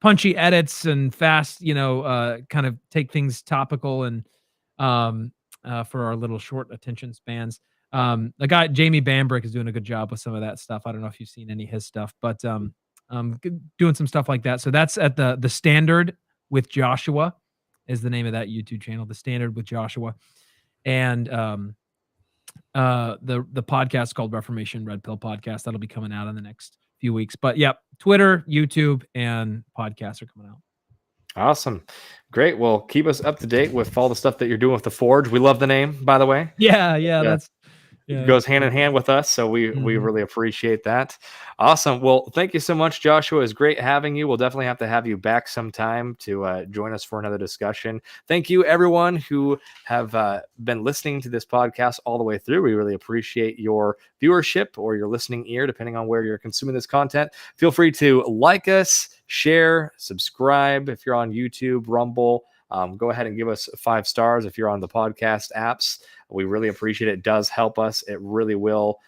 punchy edits and fast, kind of take things topical and for our little short attention spans. The guy Jamie Bambrick is doing a good job with some of that stuff. I don't know if you've seen any of his stuff, but doing some stuff like that. So that's at the Standard with Joshua is the name of that YouTube channel, The Standard with Joshua. And the podcast called Reformation Red Pill Podcast. That'll be coming out in the next few weeks. But yeah, Twitter, YouTube, and podcasts are coming out. Awesome. Great. Well, keep us up to date with all the stuff that you're doing with the Forge. We love the name, by the way. Yeah, that's it goes hand in hand with us, so we really appreciate that. Awesome. Well, thank you so much, Joshua. It's great having you. We'll definitely have to have you back sometime to join us for another discussion. Thank you, everyone who have been listening to this podcast all the way through. We really appreciate your viewership or your listening ear, depending on where you're consuming this content. Feel free to like us, share, subscribe if you're on YouTube, Rumble, go ahead and give us 5 stars if you're on the podcast apps. We really appreciate it. It does help us. It really will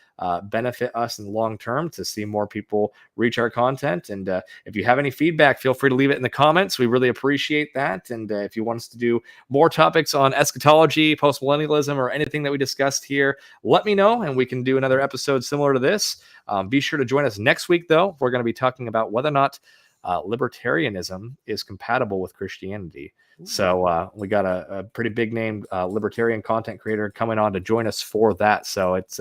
benefit us in the long term to see more people reach our content. And if you have any feedback, feel free to leave it in the comments. We really appreciate that. And if you want us to do more topics on eschatology, postmillennialism, or anything that we discussed here, let me know and we can do another episode similar to this. Be sure to join us next week, though. We're going to be talking about whether or not libertarianism is compatible with Christianity. So we got a pretty big name libertarian content creator coming on to join us for that. So it's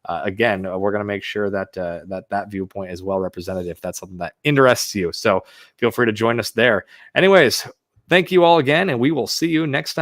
again, we're going to make sure that that viewpoint is well represented if that's something that interests you. So feel free to join us there. Anyways, thank you all again, and we will see you next time.